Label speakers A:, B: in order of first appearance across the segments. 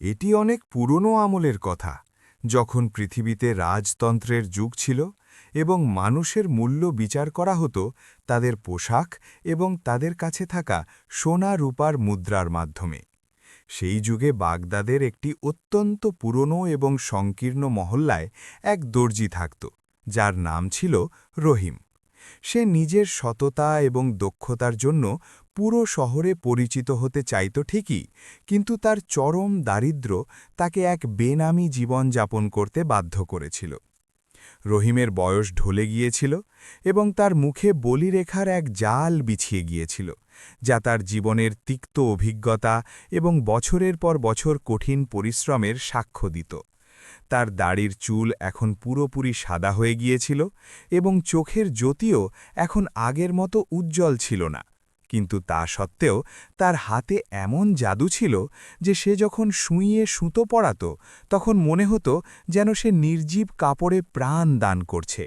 A: এটি অনেক পুরনো আমলের কথা, যখন পৃথিবীতে রাজতন্ত্রের যুগ ছিল এবং মানুষের মূল্য বিচার করা হতো তাদের পোশাক এবং তাদের কাছে থাকা সোনা রূপার মুদ্রার মাধ্যমে। সেই যুগে বাগদাদের একটি অত্যন্ত পুরনো এবং সংকীর্ণ মহল্লায় এক দর্জি থাকত, যার নাম ছিল রহিম। সে নিজের সততা এবং দক্ষতার জন্য পুরো শহরে পরিচিত হতে চাইত ঠিকই, কিন্তু তার চরম দারিদ্র্য তাকে এক বেনামী জীবন যাপন করতে বাধ্য করেছিল। রহিমের বয়স ঢলে গিয়েছিল এবং তার মুখে বলিরেখার এক জাল বিছিয়ে গিয়েছিল, যা তার জীবনের তিক্ত অভিজ্ঞতা এবং বছরের পর বছর কঠিন পরিশ্রমের সাক্ষ্য দিত। তার দাড়ির চুল এখন পুরোপুরি সাদা হয়ে গিয়েছিল এবং চোখের জ্যোতিও এখন আগের মতো উজ্জ্বল ছিল না, কিন্তু তা সত্ত্বেও তার হাতে এমন জাদু ছিল যে সে যখন সুঁইয়ে সুতো পরাত তখন মনে হতো যেন সে নির্জীব কাপড়ে প্রাণ দান করছে।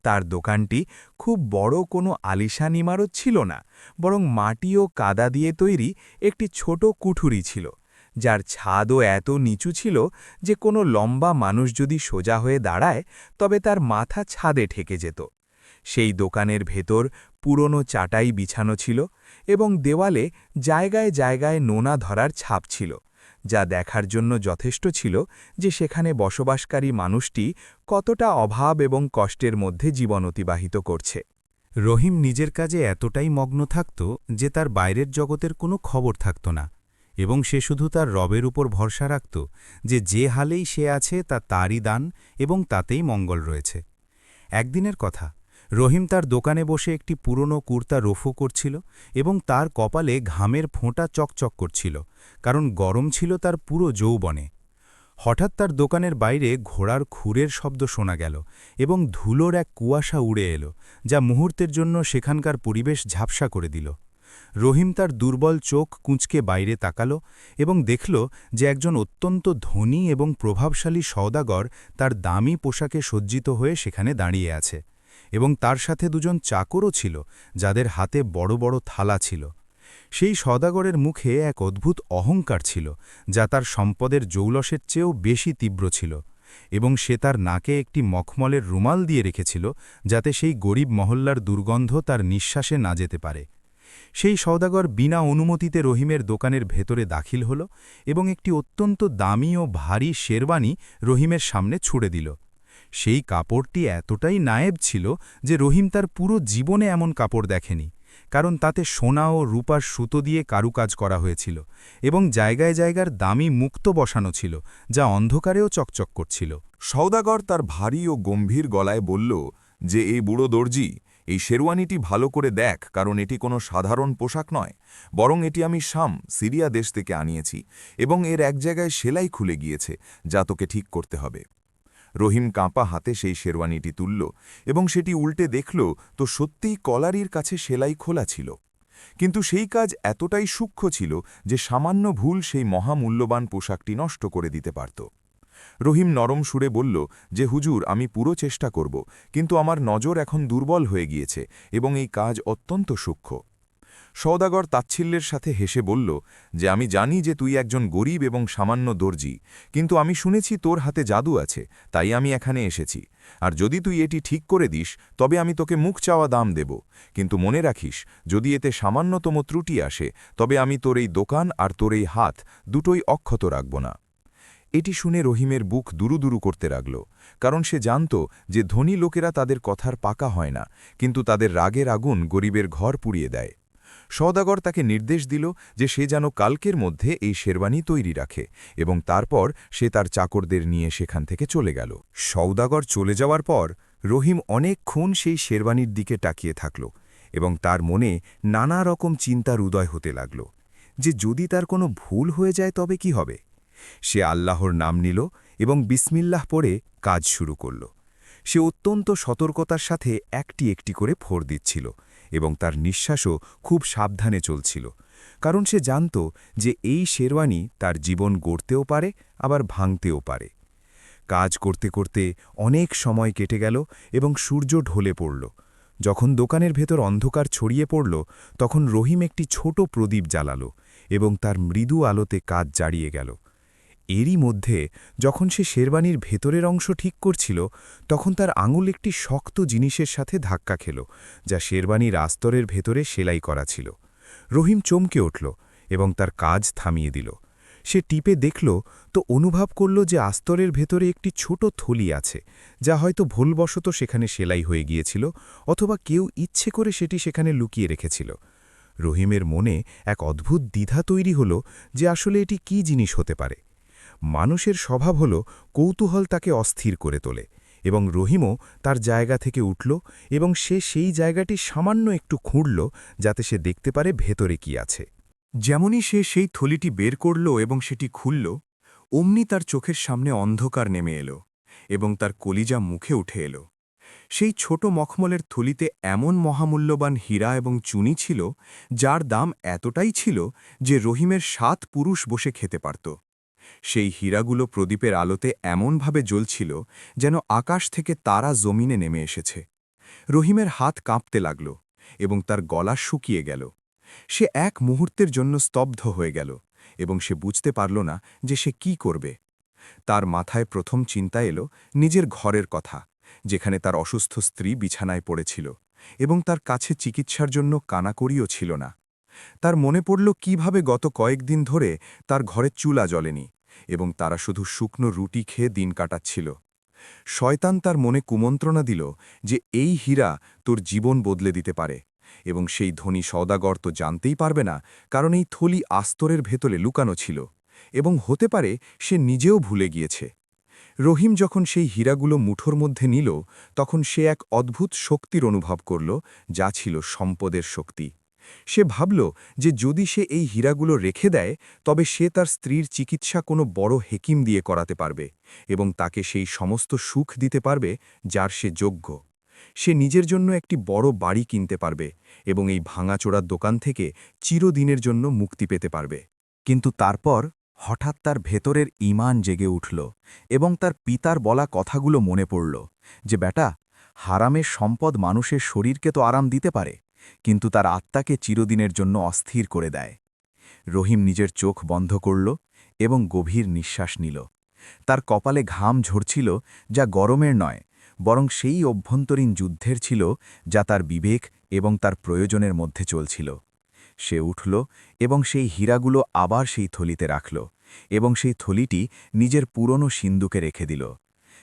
A: তার দোকানটি খুব বড় কোনো আলিশান ইমারত ছিল না, বরং মাটি ও কাদা দিয়ে তৈরি একটি ছোট কুঠুরি ছিল, যার ছাদও এত নিচু ছিল যে কোনো লম্বা মানুষ যদি সোজা হয়ে দাঁড়ায় তবে তার মাথা ছাদে ঠেকে যেত। সেই দোকানের ভেতর পুরনো চাটাই বিছানো ছিল এবং দেওয়ালে জায়গায় জায়গায় নোনা ধরার ছাপ ছিল, যা দেখার জন্য যথেষ্ট ছিল যে সেখানে বসবাসকারী মানুষটি কতটা অভাব এবং কষ্টের মধ্যে জীবন অতিবাহিত করছে।
B: রহিম নিজের কাজে এতটাই মগ্ন থাকত যে তার বাইরের জগতের কোনো খবর থাকত না, এবং সে শুধু তার রবের উপর ভরসা রাখত যে হালেই সে আছে তা তারই দান এবং তাতেই মঙ্গল রয়েছে। একদিনের কথা, রহিম তার দোকানে বসে একটি পুরনো কুর্তা রফু করছিল এবং তার কপালে ঘামের ফোঁটা চকচক করছিল, কারণ গরম ছিল তার পুরো যৌবনে। হঠাৎ তার দোকানের বাইরে ঘোড়ার খুরের শব্দ শোনা গেল এবং ধুলোর এক কুয়াশা উড়ে এলো, যা মুহূর্তের জন্য সেখানকার পরিবেশ ঝাপসা করে দিল। রহিম তার দুর্বল চোখ কুঁচকে বাইরে তাকাল এবং দেখল যে একজন অত্যন্ত ধনী এবং প্রভাবশালী সওদাগর তার দামি পোশাকে সজ্জিত হয়ে সেখানে দাঁড়িয়ে আছে, এবং তার সাথে দুজন চাকরও ছিল যাদের হাতে বড় বড় থালা ছিল। সেই সওদাগরের মুখে এক অদ্ভুত অহংকার ছিল, যা তার সম্পদের জৌলসের চেয়েও বেশি তীব্র ছিল, এবং সে তার নাকে একটি মখমলের রুমাল দিয়ে রেখেছিল যাতে সেই গরিব মহল্লার দুর্গন্ধ তার নিঃশ্বাসে না যেতে পারে। সেই সওদাগর বিনা অনুমতিতে রহিমের দোকানের ভেতরে দাখিল হল এবং একটি অত্যন্ত দামি ও ভারী শেরবানি রহিমের সামনে ছুড়ে দিল। সেই কাপড়টি এতটাই নায়েব ছিল যে রহিম তার পুরো জীবনে এমন কাপড় দেখেনি, কারণ তাতে সোনা ও রূপার সুতো দিয়ে কারুকাজ করা হয়েছিল এবং জায়গায় জায়গার দামি মুক্তো বসানো ছিল, যা অন্ধকারেও চকচক করছিল।
C: সওদাগর তার ভারী ও গম্ভীর গলায় বলল যে, এই বুড়ো দর্জি, এই শেরওয়ানিটি ভালো করে দেখ, কারণ এটি কোনো সাধারণ পোশাক নয়, বরং এটি আমি শাম, সিরিয়া দেশ থেকে আনিয়েছি, এবং এর এক জায়গায় সেলাই খুলে গিয়েছে, যা তোকে ঠিক করতে হবে। রহিম কাঁপা হাতে সেই শেরওয়ানিটি তুলল এবং সেটি উল্টে দেখল তো সত্যিই কলারির কাছে সেলাই খোলা ছিল, কিন্তু সেই কাজ এতটাই সূক্ষ্ম ছিল যে সামান্য ভুল সেই মহামূল্যবান পোশাকটি নষ্ট করে দিতে পারত। রহিম নরম সুরে বলল যে, হুজুর, আমি পুরো চেষ্টা করব, কিন্তু আমার নজর এখন দুর্বল হয়ে গিয়েছে এবং এই কাজ অত্যন্ত সূক্ষ্ম। সওদাগর তাচ্ছিল্যের সাথে হেসে বলল যে, আমি জানি যে তুই একজন গরিব এবং সামান্য দর্জি, কিন্তু আমি শুনেছি তোর হাতে জাদু আছে, তাই আমি এখানে এসেছি। আর যদি তুই এটি ঠিক করে দিস তবে আমি তোকে মুখ চাওয়া দাম দেব, কিন্তু মনে রাখিস, যদি এতে সামান্যতম ত্রুটি আসে তবে আমি তোর এই দোকান আর তোর এই হাত দুটোই অক্ষত রাখব না। এটি শুনে রহিমের বুক দুরুদুরু করতে লাগল, কারণ সে জানত যে ধনী লোকেরা তাদের কথার পাকা হয় না, কিন্তু তাদের রাগের আগুন গরিবের ঘর পুড়িয়ে দেয়। সওদাগর তাকে নির্দেশ দিল যে সে যেন কালকের মধ্যে এই শেরবানি তৈরি রাখে, এবং তারপর সে তার চাকরদের নিয়ে সেখান থেকে চলে গেল। সওদাগর চলে যাওয়ার পর রহিম অনেকক্ষণ সেই শেরবানির দিকে তাকিয়ে থাকল এবং তার মনে নানা রকম চিন্তার উদয় হতে লাগল যে যদি তার কোনো ভুল হয়ে যায় তবে কি হবে। সে আল্লাহর নাম নিল এবং বিসমিল্লাহ পড়ে কাজ শুরু করল। সে অত্যন্ত সতর্কতার সাথে একটি একটি করে ফোর দিচ্ছিল এবং তার নিঃশ্বাসও খুব সাবধানে চলছিল, কারণ সে জানত যে এই শেরওয়ানি তার জীবন গড়তেও পারে আবার ভাঙতেও পারে। কাজ করতে করতে অনেক সময় কেটে গেল এবং সূর্য ঢলে পড়ল। যখন দোকানের ভেতর অন্ধকার ছড়িয়ে পড়ল তখন রহিম একটি ছোট প্রদীপ জ্বালাল এবং তার মৃদু আলোতে কাজ জারিয়ে গেল।
A: এরই মধ্যে যখন সে শেরবানির ভেতরের অংশ ঠিক করছিল তখন তার আঙুল একটি শক্ত জিনিসের সাথে ধাক্কা খেল, যা শেরবানির আস্তরের ভেতরে সেলাই করা ছিল। রহিম চমকে উঠল এবং তার কাজ থামিয়ে দিল। সে টিপে দেখল তো অনুভব করল যে আস্তরের ভেতরে একটি ছোট থলি আছে, যা হয়তো ভুলবশত সেখানে সেলাই হয়ে গিয়েছিল অথবা কেউ ইচ্ছে করে সেটি সেখানে লুকিয়ে রেখেছিল। রহিমের মনে এক অদ্ভুত দ্বিধা তৈরি হল যে আসলে এটি কী জিনিস হতে পারে। মানুষের স্বভাব হল কৌতূহল তাকে অস্থির করে তোলে, এবং রহিমও তার জায়গা থেকে উঠল এবং সে সেই জায়গাটি সামান্য একটু খুঁড়ল যাতে সে দেখতে পারে ভেতরে কি আছে। যেমনই সে সেই থলিটি বের করল এবং সেটি খুলল, অমনি তার চোখের সামনে অন্ধকার নেমে এলো এবং তার কলিজা মুখে উঠে এলো। সেই ছোট মখমলের থলিতে এমন মহামূল্যবান হীরা এবং চুনি ছিল যার দাম এতটাই ছিল যে রহিমের 7 পুরুষ বসে খেতে পারত। সেই হীরাগুলো প্রদীপের আলোতে এমনভাবে জ্বলছিল যেন আকাশ থেকে তারা জমিনে নেমে এসেছে। রহিমের হাত কাঁপতে লাগল এবং তার গলা শুকিয়ে গেল। সে এক মুহূর্তের জন্য স্তব্ধ হয়ে গেল এবং সে বুঝতে পারল না যে সে কি করবে। তার মাথায় প্রথম চিন্তা এলো নিজের ঘরের কথা, যেখানে তার অসুস্থ স্ত্রী বিছানায় পড়েছিল এবং তার কাছে চিকিৎসার জন্য কানাকড়িও ছিল না। তার মনে পড়ল কিভাবে গত কয়েকদিন ধরে তার ঘরে চুলা জ্বলেনি এবং তারা শুধু শুকনো রুটি খেয়ে দিন কাটাচ্ছিল। শয়তান তার মনে কুমন্ত্রণা দিল যে এই হীরা তোর জীবন বদলে দিতে পারে, এবং সেই ধনী সওদাগর তো জানতেই পারবে না, কারণ এই থলি আস্তরের ভেতরে লুকানো ছিল এবং হতে পারে সে নিজেও ভুলে গিয়েছে। রহিম যখন সেই হীরাগুলো মুঠোর মধ্যে নিল তখন সে এক অদ্ভুত শক্তির অনুভব করল, যা ছিল সম্পদের শক্তি। সে ভাবল যে যদি সে এই হীরাগুলো রেখে দেয় তবে সে তার স্ত্রীর চিকিৎসা কোনো বড় হেকিম দিয়ে করাতে পারবে এবং তাকে সেই সমস্ত সুখ দিতে পারবে যার সে যোগ্য। সে নিজের জন্য একটি বড় বাড়ি কিনতে পারবে এবং এই ভাঙাচোরার দোকান থেকে চিরদিনের জন্য মুক্তি পেতে পারবে। কিন্তু তারপর হঠাৎ তার ভেতরের ঈমান জেগে উঠল এবং তার পিতার বলা কথাগুলো মনে পড়ল যে বেটা, হারামের সম্পদ মানুষের শরীরকে তো আরাম দিতে পারে, কিন্তু তার আত্মাকে চিরদিনের জন্য অস্থির করে দেয়। রহিম নিজের চোখ বন্ধ করল এবং গভীর নিঃশ্বাস নিল। তার কপালে ঘাম ঝরছিল, যা গরমের নয়, বরং সেই অভ্যন্তরীণ যুদ্ধের ছিল যা তার বিবেক এবং তার প্রয়োজনের মধ্যে চলছিল। সে উঠল এবং সেই হীরাগুলো আবার সেই থলিতে রাখল এবং সেই থলিটি নিজের পুরনো সিন্দুকে রেখে দিল।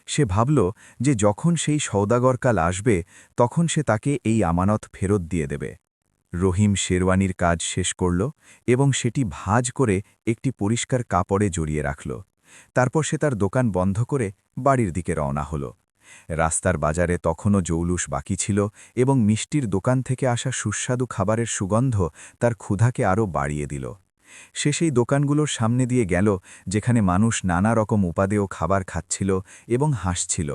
A: সে ভাবল যে যখন সেই সওদাগরকাল আসবে তখন সে তাকে এই আমানত ফেরত দিয়ে দেবে। রহিম শেরওয়ানির কাজ শেষ করল এবং সেটি ভাঁজ করে একটি পরিষ্কার কাপড়ে জড়িয়ে রাখল। তারপর সে তার দোকান বন্ধ করে বাড়ির দিকে রওনা হল। রাস্তার বাজারে তখনও জৌলুস বাকি ছিল এবং মিষ্টির দোকান থেকে আসা সুস্বাদু খাবারের সুগন্ধ তার ক্ষুধাকে আরও বাড়িয়ে দিল। সে সেই দোকানগুলোর সামনে দিয়ে গেল যেখানে মানুষ নানা রকম উপাদেয় খাবার খাচ্ছিল এবং হাসছিল।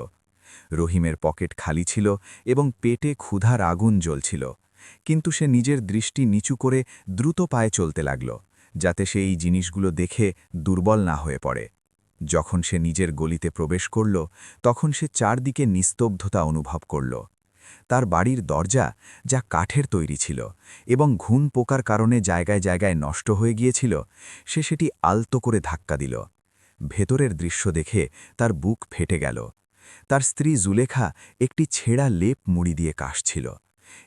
A: রহিমের পকেট খালি ছিল এবং পেটে ক্ষুধার আগুন জ্বলছিল, কিন্তু সে নিজের দৃষ্টি নিচু করে দ্রুত পায়ে চলতে লাগল, যাতে সে এই জিনিসগুলো দেখে দুর্বল না হয়ে পড়ে। যখন সে নিজের গলিতে প্রবেশ করল তখন সে চারদিকে নিস্তব্ধতা অনুভব করল। তার বাড়ির দরজা, যা কাঠের তৈরি ছিল এবং ঘুণ পোকার কারণে জায়গায় জায়গায় নষ্ট হয়ে গিয়েছিল, সে সেটি আলতো করে ধাক্কা দিল। ভেতরের দৃশ্য দেখে তার বুক ফেটে গেল। তার স্ত্রী জুলেখা একটি ছেঁড়া লেপ মুড়ি দিয়ে কাশছিল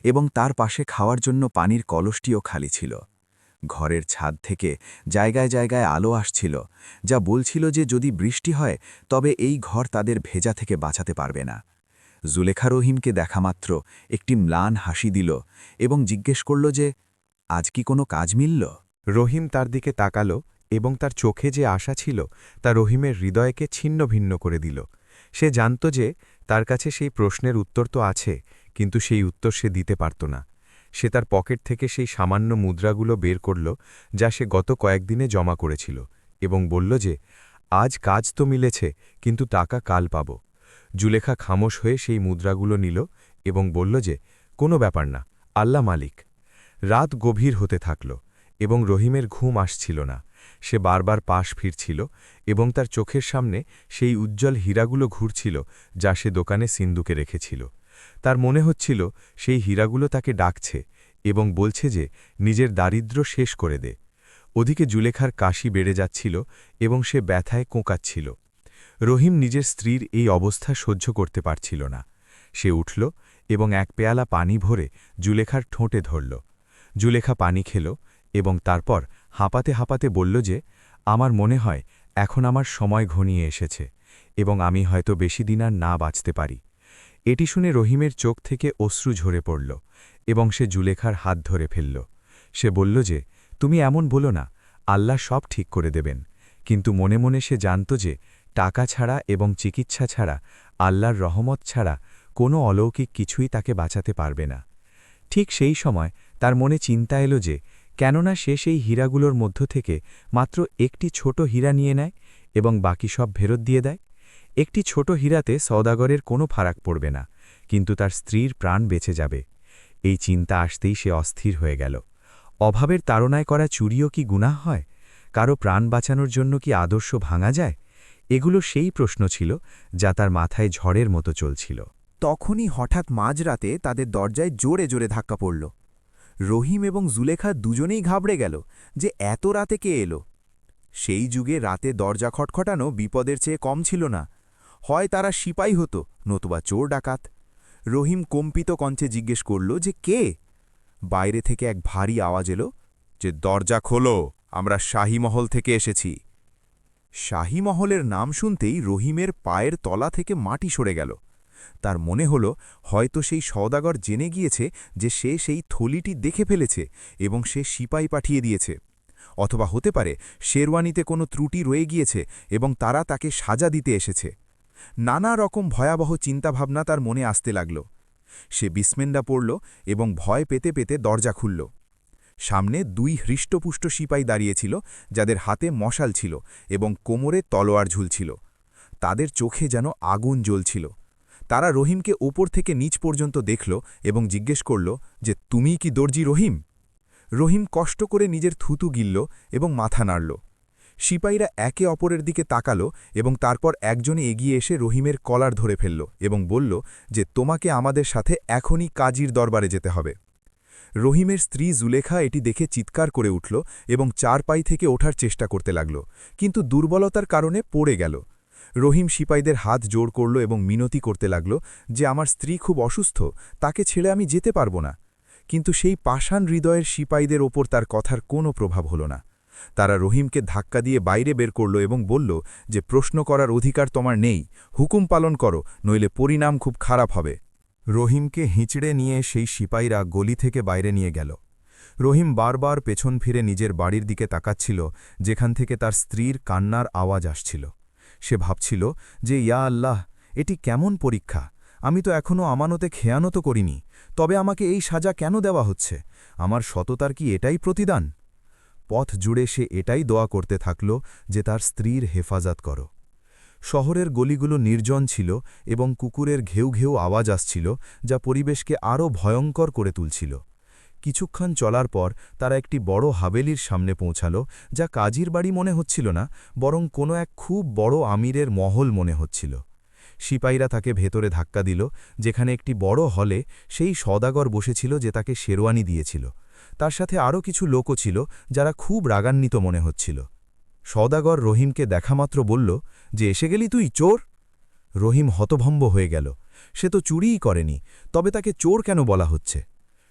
A: এবং তার পাশে খাওয়ার জন্য পানির কলসটিও খালি ছিল। ঘরের ছাদ থেকে জায়গায় জায়গায় আলো আসছিল, যা বলছিল যে যদি বৃষ্টি হয় তবে এই ঘর তাদের ভেজা থেকে বাঁচাতে পারবে না। জুলেখা রহিমকে দেখামাত্র একটি ম্লান হাসি দিল এবং জিজ্ঞেস করল যে আজ কি কোনো কাজ মিলল।
B: রহিম তার দিকে তাকাল এবং তার চোখে যে আশা ছিল তা রহিমের হৃদয়কে ছিন্ন ভিন্ন করে দিল। সে জানত যে তার কাছে সেই প্রশ্নের উত্তর তো আছে, কিন্তু সেই উত্তর সে দিতে পারত না। সে তার পকেট থেকে সেই সামান্য মুদ্রাগুলো বের করল যা সে গত কয়েকদিনে জমা করেছিল এবং বলল যে আজ কাজ তো মিলেছে, কিন্তু টাকা কাল পাব। জুলেখা খামোশ হয়ে সেই মুদ্রাগুলো নিল এবং বলল যে কোনো ব্যাপার না, আল্লাহ মালিক। রাত গভীর হতে থাকল এবং রহিমের ঘুম আসছিল না। সে বারবার পাশ ফিরছিল এবং তার চোখের সামনে সেই উজ্জ্বল হীরাগুলো ঘুরছিল যা সে দোকানে সিন্দুকে রেখেছিল। তার মনে হচ্ছিল সেই হীরাগুলো তাকে ডাকছে এবং বলছে যে নিজের দারিদ্র্য শেষ করে দে।
A: ওদিকে জুলেখার কাশি বেড়ে যাচ্ছিল এবং সে ব্যথায় কোঁকাচ্ছিল। রহিম নিজের স্ত্রীর এই অবস্থা সহ্য করতে পারছিল না। সে উঠল এবং এক পেয়ালা পানি ভরে জুলেখার ঠোঁটে ধরল। জুলেখা পানি খেল এবং তারপর হাঁপাতে হাঁপাতে বলল যে, আমার মনে হয় এখন আমার সময় ঘনিয়ে এসেছে এবং আমি হয়তো বেশি দিন আর না বাঁচতে পারি। এটি শুনে রহিমের চোখ থেকে অশ্রু ঝরে পড়ল এবং সে জুলেখার হাত ধরে ফেলল। সে বলল যে, তুমি এমন বলো না, আল্লাহ সব ঠিক করে দেবেন। কিন্তু মনে মনে সে জানত যে টাকা ছাড়া এবং চিকিৎসা ছাড়া, আল্লাহর রহমত ছাড়া কোনো অলৌকিক কিছুই তাকে বাঁচাতে পারবে না। ঠিক সেই সময় তার মনে চিন্তা এলো যে, কেননা সে সেই হীরাগুলোর মধ্য থেকে মাত্র একটি ছোট হীরা নিয়ে নেয় এবং বাকি সব ফেরত দিয়ে দেয়। একটি ছোট হীরাতে সওদাগরের কোনো ফারাক পড়বে না, কিন্তু তার স্ত্রীর প্রাণ বেঁচে যাবে। এই চিন্তা আসতেই সে অস্থির হয়ে গেল। অভাবের তাড়নায় করা চুরিও কি গুনাহ হয়? কারো প্রাণ বাঁচানোর জন্য কি আদর্শ ভাঙা যায়? এগুলো সেই প্রশ্ন ছিল যা তার মাথায় ঝড়ের মতো চলছিল।
D: তখনই হঠাৎ মাঝরাতে তাদের দরজায় জোরে জোরে ধাক্কা পড়ল। রহিম এবং জুলেখা দুজনেই ঘাবড়ে গেল যে এত রাতে কে এলো। সেই যুগে রাতে দরজা খটখটানো বিপদের চেয়ে কম ছিল না। হয় তারা সিপাই হতো, নতুবা চোর ডাকাত। রহিম কম্পিত কণ্ঠে জিজ্ঞেস করল যে কে। বাইরে থেকে এক ভারী আওয়াজ এলো যে, দরজা খোলো, আমরা শাহীমহল থেকে এসেছি। শাহীমহলের নাম শুনতেই রহিমের পায়ের তলা থেকে মাটি সরে গেল। তার মনে হল হয়তো সেই সওদাগর জেনে গিয়েছে যে সে সেই থলিটি দেখে ফেলেছে এবং সে সিপাই পাঠিয়ে দিয়েছে। অথবা হতে পারে শেরওয়ানিতে কোনো ত্রুটি রয়ে গিয়েছে এবং তারা তাকে সাজা দিতে এসেছে। নানা রকম ভয়াবহ চিন্তাভাবনা তার মনে আসতে লাগল। সে বিসমেন্ডা পড়ল এবং ভয় পেতে পেতে দরজা খুলল। সামনে দুই হৃষ্টপুষ্ট সিপাই দাঁড়িয়েছিল, যাদের হাতে মশাল ছিল এবং কোমরে তলোয়ার ঝুলছিল। তাদের চোখে যেন আগুন জ্বলছিল। তারা রহিমকে ওপর থেকে নিচ পর্যন্ত দেখল এবং জিজ্ঞেস করল যে, তুমিই কি দর্জি রহিম? রহিম কষ্ট করে নিজের থুতু গিলল এবং মাথা নাড়ল। সিপাহীরা একে অপরের দিকে তাকালো এবং তারপর একজনে এগিয়ে এসে রহিমের কলার ধরে ফেলল এবং বলল যে, তোমাকে আমাদের সাথে এখনই কাজীর দরবারে যেতে হবে। রহিমের স্ত্রী জুলেখা এটি দেখে চিৎকার করে উঠল এবং চারপাই থেকে ওঠার চেষ্টা করতে লাগল, কিন্তু দুর্বলতার কারণে পড়ে গেল। রহিম সিপাইদের হাত জোড় করল এবং মিনতি করতে লাগল যে, আমার স্ত্রী খুব অসুস্থ, তাকে ছেড়ে আমি যেতে পারব না। কিন্তু সেই পাষাণ হৃদয়ের সিপাইদের ওপর তার কথার কোনো প্রভাব হল না। তারা রহিমকে ধাক্কা দিয়ে বাইরে বের করল এবং বলল যে, প্রশ্ন করার অধিকার তোমার নেই, হুকুম পালন করো, নইলে পরিণাম খুব খারাপ হবে।
C: রহিমকে হিঁচড়ে নিয়ে সেই সিপাইরা গলি থেকে বাইরে নিয়ে গেল। রহিম বারবার পেছন ফিরে নিজের বাড়ির দিকে তাকাচ্ছিল, যেখান থেকে তার স্ত্রীর কান্নার আওয়াজ আসছিল। সে ভাবছিল যে, ইয়া আল্লাহ, এটি কেমন পরীক্ষা! আমি তো এখনও আমানতে খেয়ানত করিনি, তবে আমাকে এই সাজা কেন দেওয়া হচ্ছে? আমার সততার কি এটাই প্রতিদান? পথ জুড়ে সে এটাই দোয়া করতে থাকল যে তার স্ত্রীর হেফাজত করো। শহরের গলিগুলো নির্জন ছিল এবং কুকুরের ঘেউ ঘেউ আওয়াজ আসছিল, যা পরিবেশকে আরও ভয়ঙ্কর করে তুলছিল। কিছুক্ষণ চলার পর তারা একটি বড় হাবেলির সামনে পৌঁছাল, যা কাজীর বাড়ি মনে হচ্ছিল না, বরং কোনো এক খুব বড় আমিরের মহল মনে হচ্ছিল। সিপাইরা তাকে ভেতরে ধাক্কা দিল, যেখানে একটি বড় হলে সেই সওদাগর বসেছিল যে তাকে শেরওয়ানি দিয়েছিল। তার সাথে আরও কিছু লোকও ছিল, যারা খুব রাগান্বিত মনে হচ্ছিল। সওদাগর রহিমকে দেখামাত্র বলল যে, এসে গেলি তুই, চোর! রহিম হতভম্ব হয়ে গেল। সে তো চুরিই করেনি, তবে তাকে চোর কেন বলা হচ্ছে?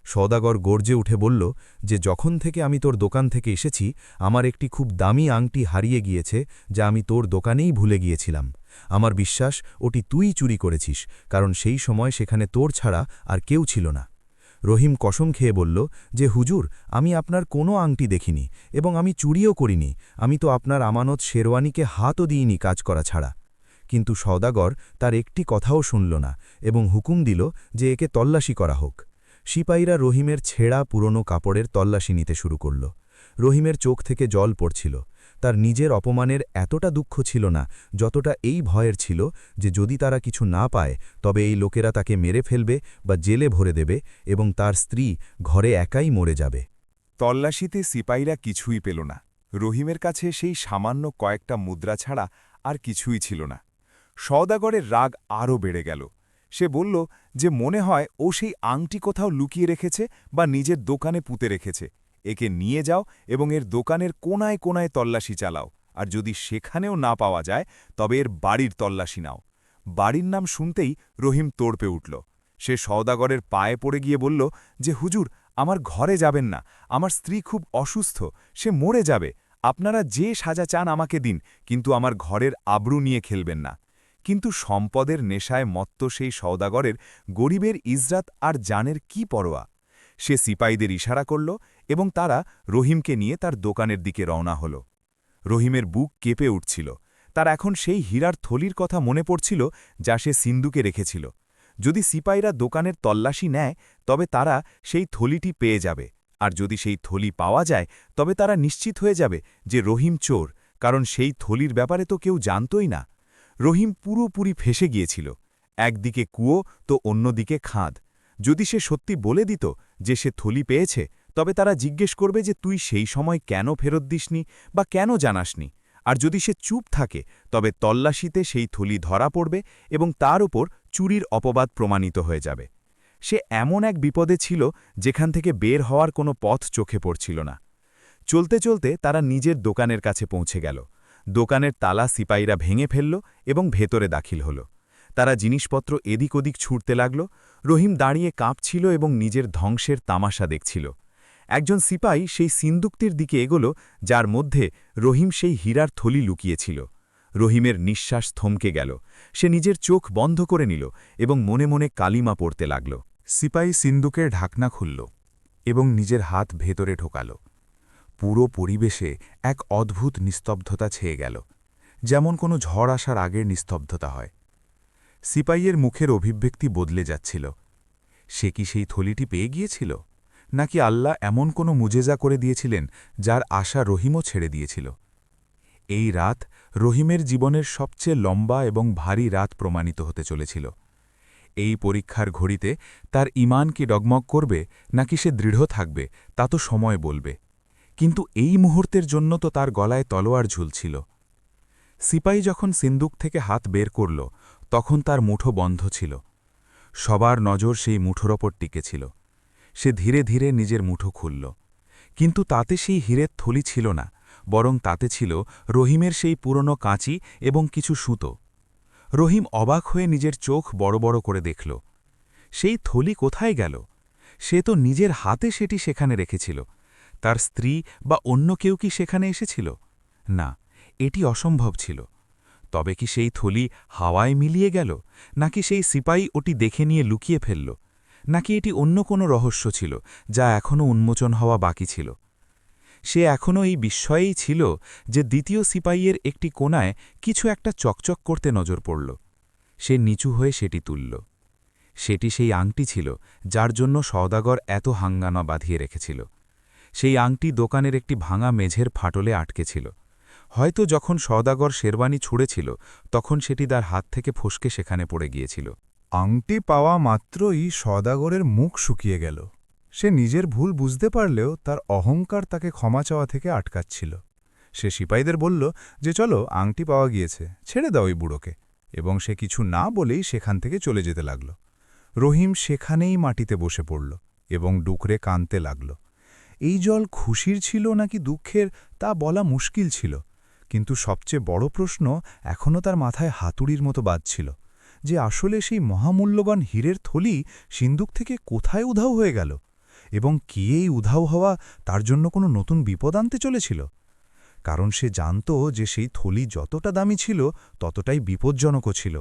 C: সওদাগর গর্জে উঠে বলল যে, যখন থেকে আমি তোর দোকান থেকে এসেছি, আমার একটি খুব দামি আংটি হারিয়ে গিয়েছে, যা আমি তোর দোকানেই ভুলে গিয়েছিলাম। আমার বিশ্বাস ওটি তুই চুরি করেছিস, কারণ সেই সময় সেখানে তোর ছাড়া আর কেউ ছিল না। রহিম কসম খেয়ে বলল যে, হুজুর, আমি আপনার কোনো আংটি দেখিনি এবং আমি চুরিও করিনি। আমি তো আপনার আমানত শেরওয়ানিকে হাতও দিইনি কাজ করা ছাড়া। কিন্তু সওদাগর তার একটি কথাও শুনল না এবং হুকুম দিল যে একে তল্লাশি করা হোক। সিপাহীরা রহিমের ছেঁড়া পুরনো কাপড়ের তল্লাশি নিতে শুরু করল। রহিমের চোখ থেকে জল পড়ছিল। তার নিজের অপমানের এতটা দুঃখ ছিল না, যতটা এই ভয়ের ছিল যে যদি তারা কিছু না পায়, তবে এই লোকেরা তাকে মেরে ফেলবে বা জেলে ভরে দেবে এবং তার স্ত্রী ঘরে একাই মরে যাবে।
A: তল্লাশিতে সিপাইরা কিছুই পেল না। রহিমের কাছে সেই সামান্য কয়েকটা মুদ্রা ছাড়া আর কিছুই ছিল না। সওদাগরের রাগ আরও বেড়ে গেল। সে বলল যে, মনে হয় ও সেই আংটি কোথাও লুকিয়ে রেখেছে বা নিজের দোকানে পুঁতে রেখেছে।
C: একে নিয়ে যাও এবং এর দোকানের কোনায় কোনায় তল্লাশি চালাও, আর যদি সেখানেও না পাওয়া যায় তবে এর বাড়ির তল্লাশি নাও। বাড়ির নাম শুনতেই রহিম তোড়পে উঠল। সে সওদাগরের পায়ে পড়ে গিয়ে বলল যে, হুজুর, আমার ঘরে যাবেন না, আমার স্ত্রী খুব অসুস্থ, সে মরে যাবে, আপনারা যে সাজা চান আমাকে দিন, কিন্তু আমার ঘরের আবরু নিয়ে খেলবেন না। কিন্তু সম্পদের নেশায় মত্ত সেই সওদাগরের গরিবের ইজরাত আর জানের কি পরোয়া। সে সিপাহীদের ইশারা করল এবং তারা রহিমকে নিয়ে তার দোকানের দিকে রওনা হল। রহিমের বুক কেঁপে উঠছিল। তার এখন সেই হীরার থলির কথা মনে পড়ছিল যা সে সিন্দুকে রেখেছিল। যদি সিপাহীরা দোকানের তল্লাশি নেয় তবে তারা সেই থলিটি পেয়ে যাবে, আর যদি সেই থলি পাওয়া যায় তবে তারা নিশ্চিত হয়ে যাবে যে রহিম চোর, কারণ সেই থলির ব্যাপারে তো কেউ জানতই না। রহিম পুরোপুরি ফেসে গিয়েছিল। একদিকে কুয়ো তো অন্যদিকে খাদ। যদি সে সত্যি বলে দিত যে সে থলি পেয়েছে, তবে তারা জিজ্ঞেস করবে যে তুই সেই সময় কেন ফেরত দিসনি বা কেন জানাসনি। আর যদি সে চুপ থাকে তবে তল্লাশিতে সেই থলি ধরা পড়বে এবং তার ওপর চুরির অপবাদ প্রমাণিত হয়ে যাবে। সে এমন এক বিপদে ছিল যেখান থেকে বের হওয়ার কোনো পথ চোখে পড়ছিল না। চলতে চলতে তারা নিজের দোকানের কাছে পৌঁছে গেল। দোকানের তালা সিপাহীরা ভেঙে ফেলল এবং ভেতরে দাখিল হল। তারা জিনিসপত্র এদিক ওদিক ছুটতে লাগল। রহিম দাঁড়িয়ে কাঁপছিল এবং নিজের ধ্বংসের তামাশা দেখছিল। একজন সিপাহী সেই সিন্দুকটির দিকে এগোল যার মধ্যে রহিম সেই হীরার থলি লুকিয়েছিল। রহিমের নিঃশ্বাস থমকে গেল। সে নিজের চোখ বন্ধ করে নিল এবং মনে মনে কালিমা পড়তে লাগল।
A: সিপাহী সিন্দুকের ঢাকনা খুলল এবং নিজের হাত ভেতরে ঢোকাল। পুরো পরিবেশে এক অদ্ভুত নিস্তব্ধতা ছেয়ে গেল, যেমন কোনো ঝড় আসার আগের নিস্তব্ধতা হয়। সিপাহীর মুখের অভিব্যক্তি বদলে যাচ্ছিল। সে কি সেই থলিটি পেয়ে গিয়েছিল, নাকি আল্লাহ এমন কোনো মুজেজা করে দিয়েছিলেন যার আশা রহিমও ছেড়ে দিয়েছিল? এই রাত রহিমের জীবনের সবচেয়ে লম্বা এবং ভারী রাত প্রমাণিত হতে চলেছিল। এই পরীক্ষার ঘড়িতে তার ঈমান কি ডগমগ করবে নাকি সে দৃঢ় থাকবে তা তো সময় বলবে, কিন্তু এই মুহূর্তের জন্য তো তার গলায় তলোয়ার ঝুলছিল। সিপাহী যখন সিন্দুক থেকে হাত বের করল তখন তার মুঠো বন্ধ ছিল। সবার নজর সেই মুঠোর ওপর টিকেছিল। সে ধীরে ধীরে নিজের মুঠো খুলল, কিন্তু তাতে সেই হীরের থলি ছিল না, বরং তাতে ছিল রহিমের সেই পুরনো কাঁচি এবং কিছু সুতো। রহিম অবাক হয়ে নিজের চোখ বড় বড় করে দেখল। সেই থলি কোথায় গেল? সে তো নিজের হাতে সেটি সেখানে রেখেছিল। তার স্ত্রী বা অন্য কেউ কি সেখানে এসেছিল? না, এটি অসম্ভব ছিল। তবে কি সেই থলি হাওয়ায় মিলিয়ে গেল, নাকি সেই সিপাহী ওটি দেখে নিয়ে লুকিয়ে ফেলল, নাকি এটি অন্য কোনো রহস্য ছিল যা এখনও উন্মোচন হওয়া বাকি ছিল? সে এখনও এই বিস্ময়েই ছিল যে দ্বিতীয় সিপাহীর একটি কোণায় কিছু একটা চকচক করতে নজর পড়ল। সে নিচু হয়ে সেটি তুলল। সেটি সেই আংটি ছিল যার জন্য সওদাগর এত হাঙ্গামা বাঁধিয়ে রেখেছিল। সেই আংটি দোকানের একটি ভাঙা মেঝের ফাটলে আটকে ছিল। হয়তো যখন সওদাগর শেরওয়ানি ছুঁড়েছিল তখন সেটি তার হাত থেকে ফসকে সেখানে পড়ে গিয়েছিল।
E: আংটি পাওয়া মাত্রই সওদাগরের মুখ শুকিয়ে গেল। সে নিজের ভুল বুঝতে পারলেও তার অহংকার তাকে ক্ষমা চাওয়া থেকে আটকাচ্ছিল। সে সিপাহীদের বলল যে, চলো, আংটি পাওয়া গিয়েছে, ছেড়ে দাও এই বুড়োকে, এবং সে কিছু না বলেই সেখান থেকে চলে যেতে লাগল। রহিম সেখানেই মাটিতে বসে পড়ল এবং ডুকরে কাঁদতে লাগল। এই জল খুশির ছিল নাকি দুঃখের তা বলা মুশকিল ছিল, কিন্তু সবচেয়ে বড় প্রশ্ন এখনও তার মাথায় হাতুড়ির মতো বাজছিল যে আসলে সেই মহামূল্যবান হীরের থলি সিন্দুক থেকে কোথায় উধাও হয়ে গেল, এবং কি এই উধাও হওয়া তার জন্য কোনো নতুন বিপদ আনতে চলেছিল। কারণ সে জানত যে সেই থলি যতটা দামি ছিল ততটাই বিপজ্জনকও ছিল।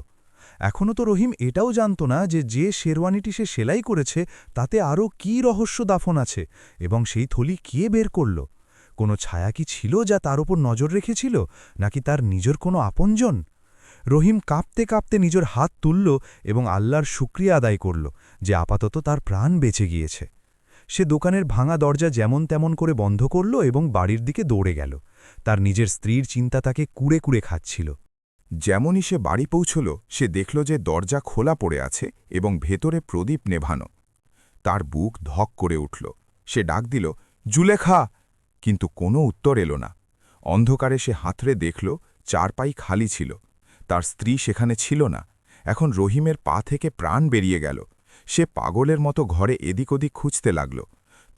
E: এখনও তো রহিম এটাও জানত না যে শেরওয়ানিটি সে সেলাই করেছে তাতে আরও কী রহস্য দাফন আছে, এবং সেই থলি কে বের করল। কোনো ছায়া কি ছিল যা তার ওপর নজর রেখেছিল, নাকি তার নিজের কোনো আপনজন? রহিম কাঁপতে কাঁপতে নিজের হাত তুলল এবং আল্লাহর শুকরিয়া আদায় করল যে আপাতত তার প্রাণ বেঁচে গিয়েছে। সে দোকানের ভাঙা দরজা যেমন তেমন করে বন্ধ করল এবং বাড়ির দিকে দৌড়ে গেল। তার নিজের স্ত্রীর চিন্তা তাকে কুড়ে কুড়ে খাচ্ছিল।
C: যেমনই সে বাড়ি পৌঁছল সে দেখল যে দরজা খোলা পড়ে আছে এবং ভেতরে প্রদীপ নেভানো। তার বুক ধক করে উঠল। সে ডাক দিল, জুলেখা, কিন্তু কোনো উত্তর এলো না। অন্ধকারে সে হাতড়ে দেখল চারপাই খালি ছিল। তার স্ত্রী সেখানে ছিল না। এখন রহিমের পা থেকে প্রাণ বেরিয়ে গেল। সে পাগলের মতো ঘরে এদিক ওদিক খুঁজতে লাগল।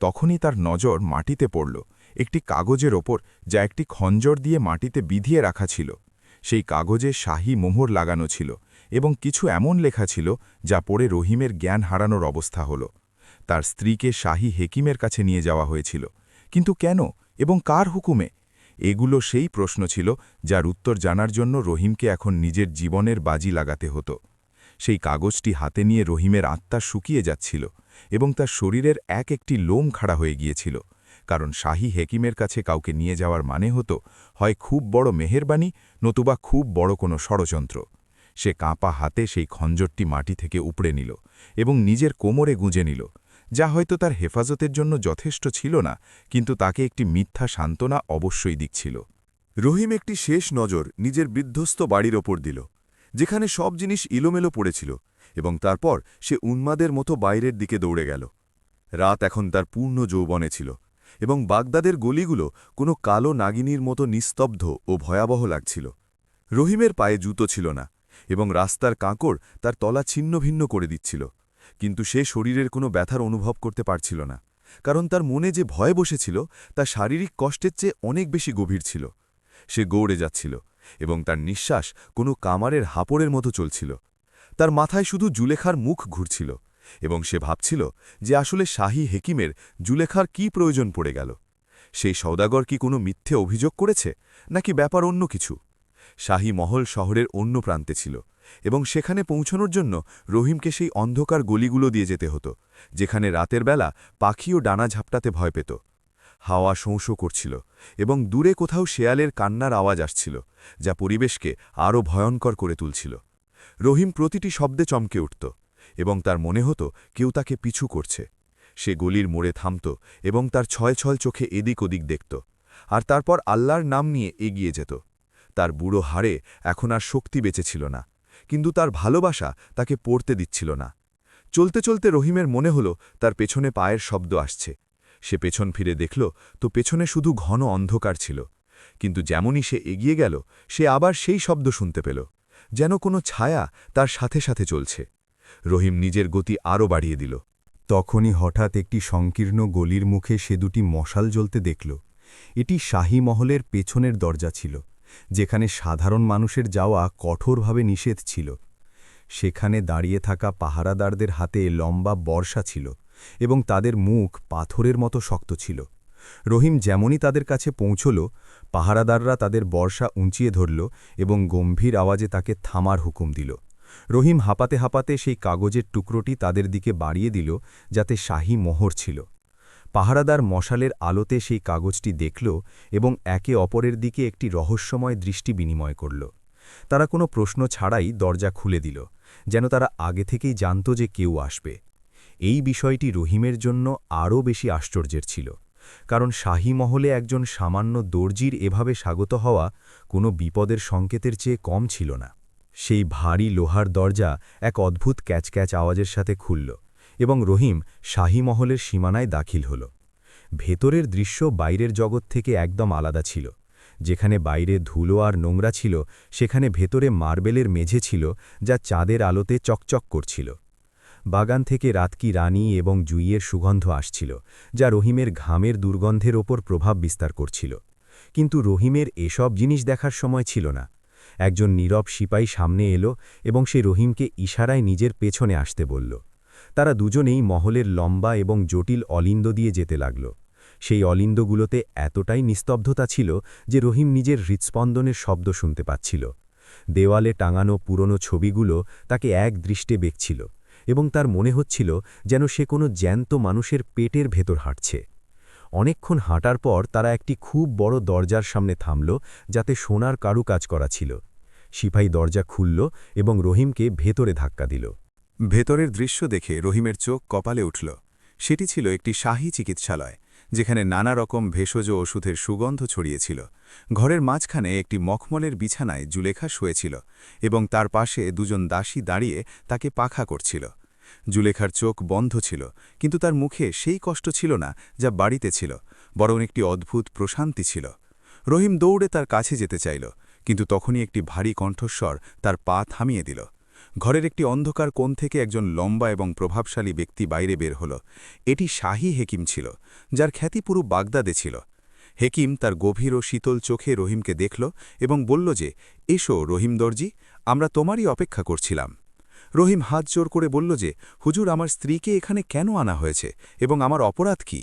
A: তখনই তার নজর মাটিতে পড়ল, একটি কাগজের ওপর, যা একটি খঞ্জর দিয়ে মাটিতে বিধিয়ে রাখা ছিল। সেই কাগজে শাহী মোহর লাগানো ছিল এবং কিছু এমন লেখা ছিল যা পড়ে রহিমের জ্ঞান হারানোর অবস্থা হল। তার স্ত্রীকে শাহী হেকিমের কাছে নিয়ে যাওয়া হয়েছিল, কিন্তু কেন এবং কার হুকুমে? এগুলো সেই প্রশ্ন ছিল যার উত্তর জানার জন্য রহিমকে এখন নিজের জীবনের বাজি লাগাতে হতো। সেই কাগজটি হাতে নিয়ে রহিমের আত্মা শুকিয়ে যাচ্ছিল এবং তার শরীরের একটি লোম খাড়া হয়ে গিয়েছিল, কারণ শাহী হেকিমের কাছে কাউকে নিয়ে যাওয়ার মানে হতো হয় খুব বড় মেহেরবানি, নতুবা খুব বড় কোনো ষড়যন্ত্র। সে কাঁপা হাতে সেই খঞ্জরটি মাটি থেকে উপড়ে নিল এবং নিজের কোমরে গুঁজে নিল, যা হয়তো তার হেফাজতের জন্য যথেষ্ট ছিল না, কিন্তু তাকে একটি মিথ্যা সান্ত্বনা অবশ্যই দিচ্ছিল।
C: রহিম একটি শেষ নজর নিজের বিধ্বস্ত বাড়ির ওপর দিল, যেখানে সব জিনিস ইলোমেলো পড়েছিল, এবং তারপর সে উন্মাদের মতো বাইরের দিকে দৌড়ে গেল। রাত এখন তার পূর্ণ যৌবনে ছিল, এবং বাগদাদের গলিগুলো কোনো কালো নাগিনীর মতো নিস্তব্ধ ও ভয়াবহ লাগছিল। রহিমের পায়ে জুতো ছিল না, এবং রাস্তার কাঁকড় তার তলা ছিন্নভিন্ন করে দিচ্ছিল, কিন্তু সে শরীরের কোনো ব্যথার অনুভব করতে পারছিল না, কারণ তার মনে যে ভয় বসেছিল তা শারীরিক কষ্টের চেয়ে অনেক বেশি গভীর ছিল। সে গৌড়ে যাচ্ছিল, এবং তার নিঃশ্বাস কোনো কামারের হাপড়ের মতো চলছিল। তার মাথায় শুধু জুলেখার মুখ ঘুরছিল, এবং সে ভাবছিল যে আসলে শাহী হেকিমের জুলেখার কি প্রয়োজন পড়ে গেল। সেই সওদাগর কি কোনো মিথ্যে অভিযোগ করেছে, নাকি ব্যাপার অন্য কিছু? শাহী মহল শহরের অন্য প্রান্তে ছিল, এবং সেখানে পৌঁছানোর জন্য রহিমকে সেই অন্ধকার গলিগুলো দিয়ে যেতে হতো, যেখানে রাতের বেলা পাখিও ডানা ঝাপটাতে ভয় পেত। হাওয়া শোঁ করছিল, এবং দূরে কোথাও শেয়ালের কান্নার আওয়াজ আসছিল, যা পরিবেশকে আরও ভয়ঙ্কর করে তুলছিল। রহিম প্রতিটি শব্দে চমকে উঠত, এবং তার মনে হতো কেউ তাকে পিছু করছে। সে গলির মোড়ে থামত এবং তার ছয় চোখে এদিক ওদিক দেখত, আর তারপর আল্লাহর নাম নিয়ে এগিয়ে যেত। তার বুড়ো হাড়ে এখন আর শক্তি বেঁচে ছিল না, কিন্তু তার ভালোবাসা তাকে পড়তে দিচ্ছিল না। চলতে চলতে রহিমের মনে হল তার পেছনে পায়ের শব্দ আসছে। সে পেছন ফিরে দেখল তো পেছনে শুধু ঘন অন্ধকার ছিল, কিন্তু যেমনই সে এগিয়ে গেল সে আবার সেই শব্দ শুনতে পেল, যেন কোনো ছায়া তার সাথে সাথে চলছে। রহিম নিজের গতি আরও বাড়িয়ে দিল।
B: তখনই হঠাৎ একটি সংকীর্ণ গলির মুখে সে দুটি মশাল জ্বলতে দেখল। এটি শাহী মহলের পেছনের দরজা ছিল, যেখানে সাধারণ মানুষের যাওয়া কঠোরভাবে নিষেধ ছিল। সেখানে দাঁড়িয়ে থাকা পাহারাদারদের হাতে লম্বা বর্শা ছিল, এবং তাদের মুখ পাথরের মতো শক্ত ছিল। রহিম যেমনই তাদের কাছে পৌঁছল, পাহারাদাররা তাদের বর্শা উঁচিয়ে ধরল এবং গম্ভীর আওয়াজে তাকে থামার হুকুম দিল। রহিম হাঁপাতে হাঁপাতে সেই কাগজের টুকরোটি তাদের দিকে বাড়িয়ে দিল, যাতে শাহী মোহর ছিল। পাহারাদার মশালের আলোতে সেই কাগজটি দেখল এবং একে অপরের দিকে একটি রহস্যময় দৃষ্টি বিনিময় করল। তারা কোনো প্রশ্ন ছাড়াই দরজা খুলে দিল, যেন তারা আগে থেকেই জানত যে কেউ আসবে। এই বিষয়টি রহিমের জন্য আরও বেশি আশ্চর্যের ছিল, কারণ শাহী মহলে একজন সামান্য দর্জির এভাবে স্বাগত হওয়া কোনো বিপদের সংকেতের চেয়ে কম ছিল না। সেই ভারী লোহার দরজা এক অদ্ভুত ক্যাচক্যাচ আওয়াজের সাথে খুলল, এবং রহিম শাহী মহলের সীমানায় দাখিল হল। ভেতরের দৃশ্য বাইরের জগৎ থেকে একদম আলাদা ছিল। যেখানে বাইরে ধুলো আর নোংরা ছিল, সেখানে ভেতরে মার্বেলের মেঝে ছিল, যা চাঁদের আলোতে চকচক করছিল। বাগান থেকে রাতকি রানী এবং জুইয়ের সুগন্ধ আসছিল, যা রহিমের ঘামের দুর্গন্ধের ওপর প্রভাব বিস্তার করছিল। কিন্তু রহিমের এসব জিনিস দেখার সময় ছিল না। একজন নীরব সিপাই সামনে এলো এবং সে রহিমকে ইশারায় নিজের পেছনে আসতে বলল। তারা দুজনেই মহলের লম্বা এবং জটিল অলিন্দ দিয়ে যেতে লাগল। সেই অলিন্দগুলোতে এতটাই নিস্তব্ধতা ছিল যে রহিম নিজের হৃৎস্পন্দনের শব্দ শুনতে পাচ্ছিল। দেওয়ালে টাঙানো পুরনো ছবিগুলো তাকে এক দৃষ্টে দেখছিল, এবং তার মনে হচ্ছিল যেন সে কোনো জ্যান্ত মানুষের পেটের ভেতর হাঁটছে। অনেকক্ষণ হাঁটার পর তারা একটি খুব বড় দরজার সামনে থামল, যাতে সোনার কারুকাজ করা ছিল। সিপাহী দরজা খুলল এবং রহিমকে ভেতরে ধাক্কা দিল।
E: ভেতরের দৃশ্য দেখে রহিমের চোখ কপালে উঠল। সেটি ছিল একটি শাহী চিকিৎসালয়, যেখানে নানা রকম ভেষজ ওষুধের সুগন্ধ ছড়িয়েছিল। ঘরের মাঝখানে একটি মখমলের বিছানায় জুলেখা শুয়েছিল, এবং তার পাশে দুজন দাসী দাঁড়িয়ে তাকে পাখা করছিল। জুলেখার চোখ বন্ধ ছিল, কিন্তু তার মুখে সেই কষ্ট ছিল না যা বাড়িতে ছিল, বরং একটি অদ্ভুত প্রশান্তি ছিল। রহিম দৌড়ে তার কাছে যেতে চাইল, কিন্তু তখনই একটি ভারী কণ্ঠস্বর তার পা থামিয়ে দিল।
F: ঘরের একটি অন্ধকার কোণ থেকে একজন লম্বা এবং প্রভাবশালী ব্যক্তি বাইরে বের হল। এটি শাহী হেকিম ছিল, যার খ্যাতি পুরো বাগদাদে ছিল। হেকিম তার গভীর ও শীতল চোখে রহিমকে দেখল এবং বলল যে, এসো রহিম দর্জি, আমরা তোমারই অপেক্ষা করছিলাম। রহিম হাত জোর করে বলল যে, হুজুর, আমার স্ত্রীকে এখানে কেন আনা হয়েছে এবং আমার অপরাধ কি?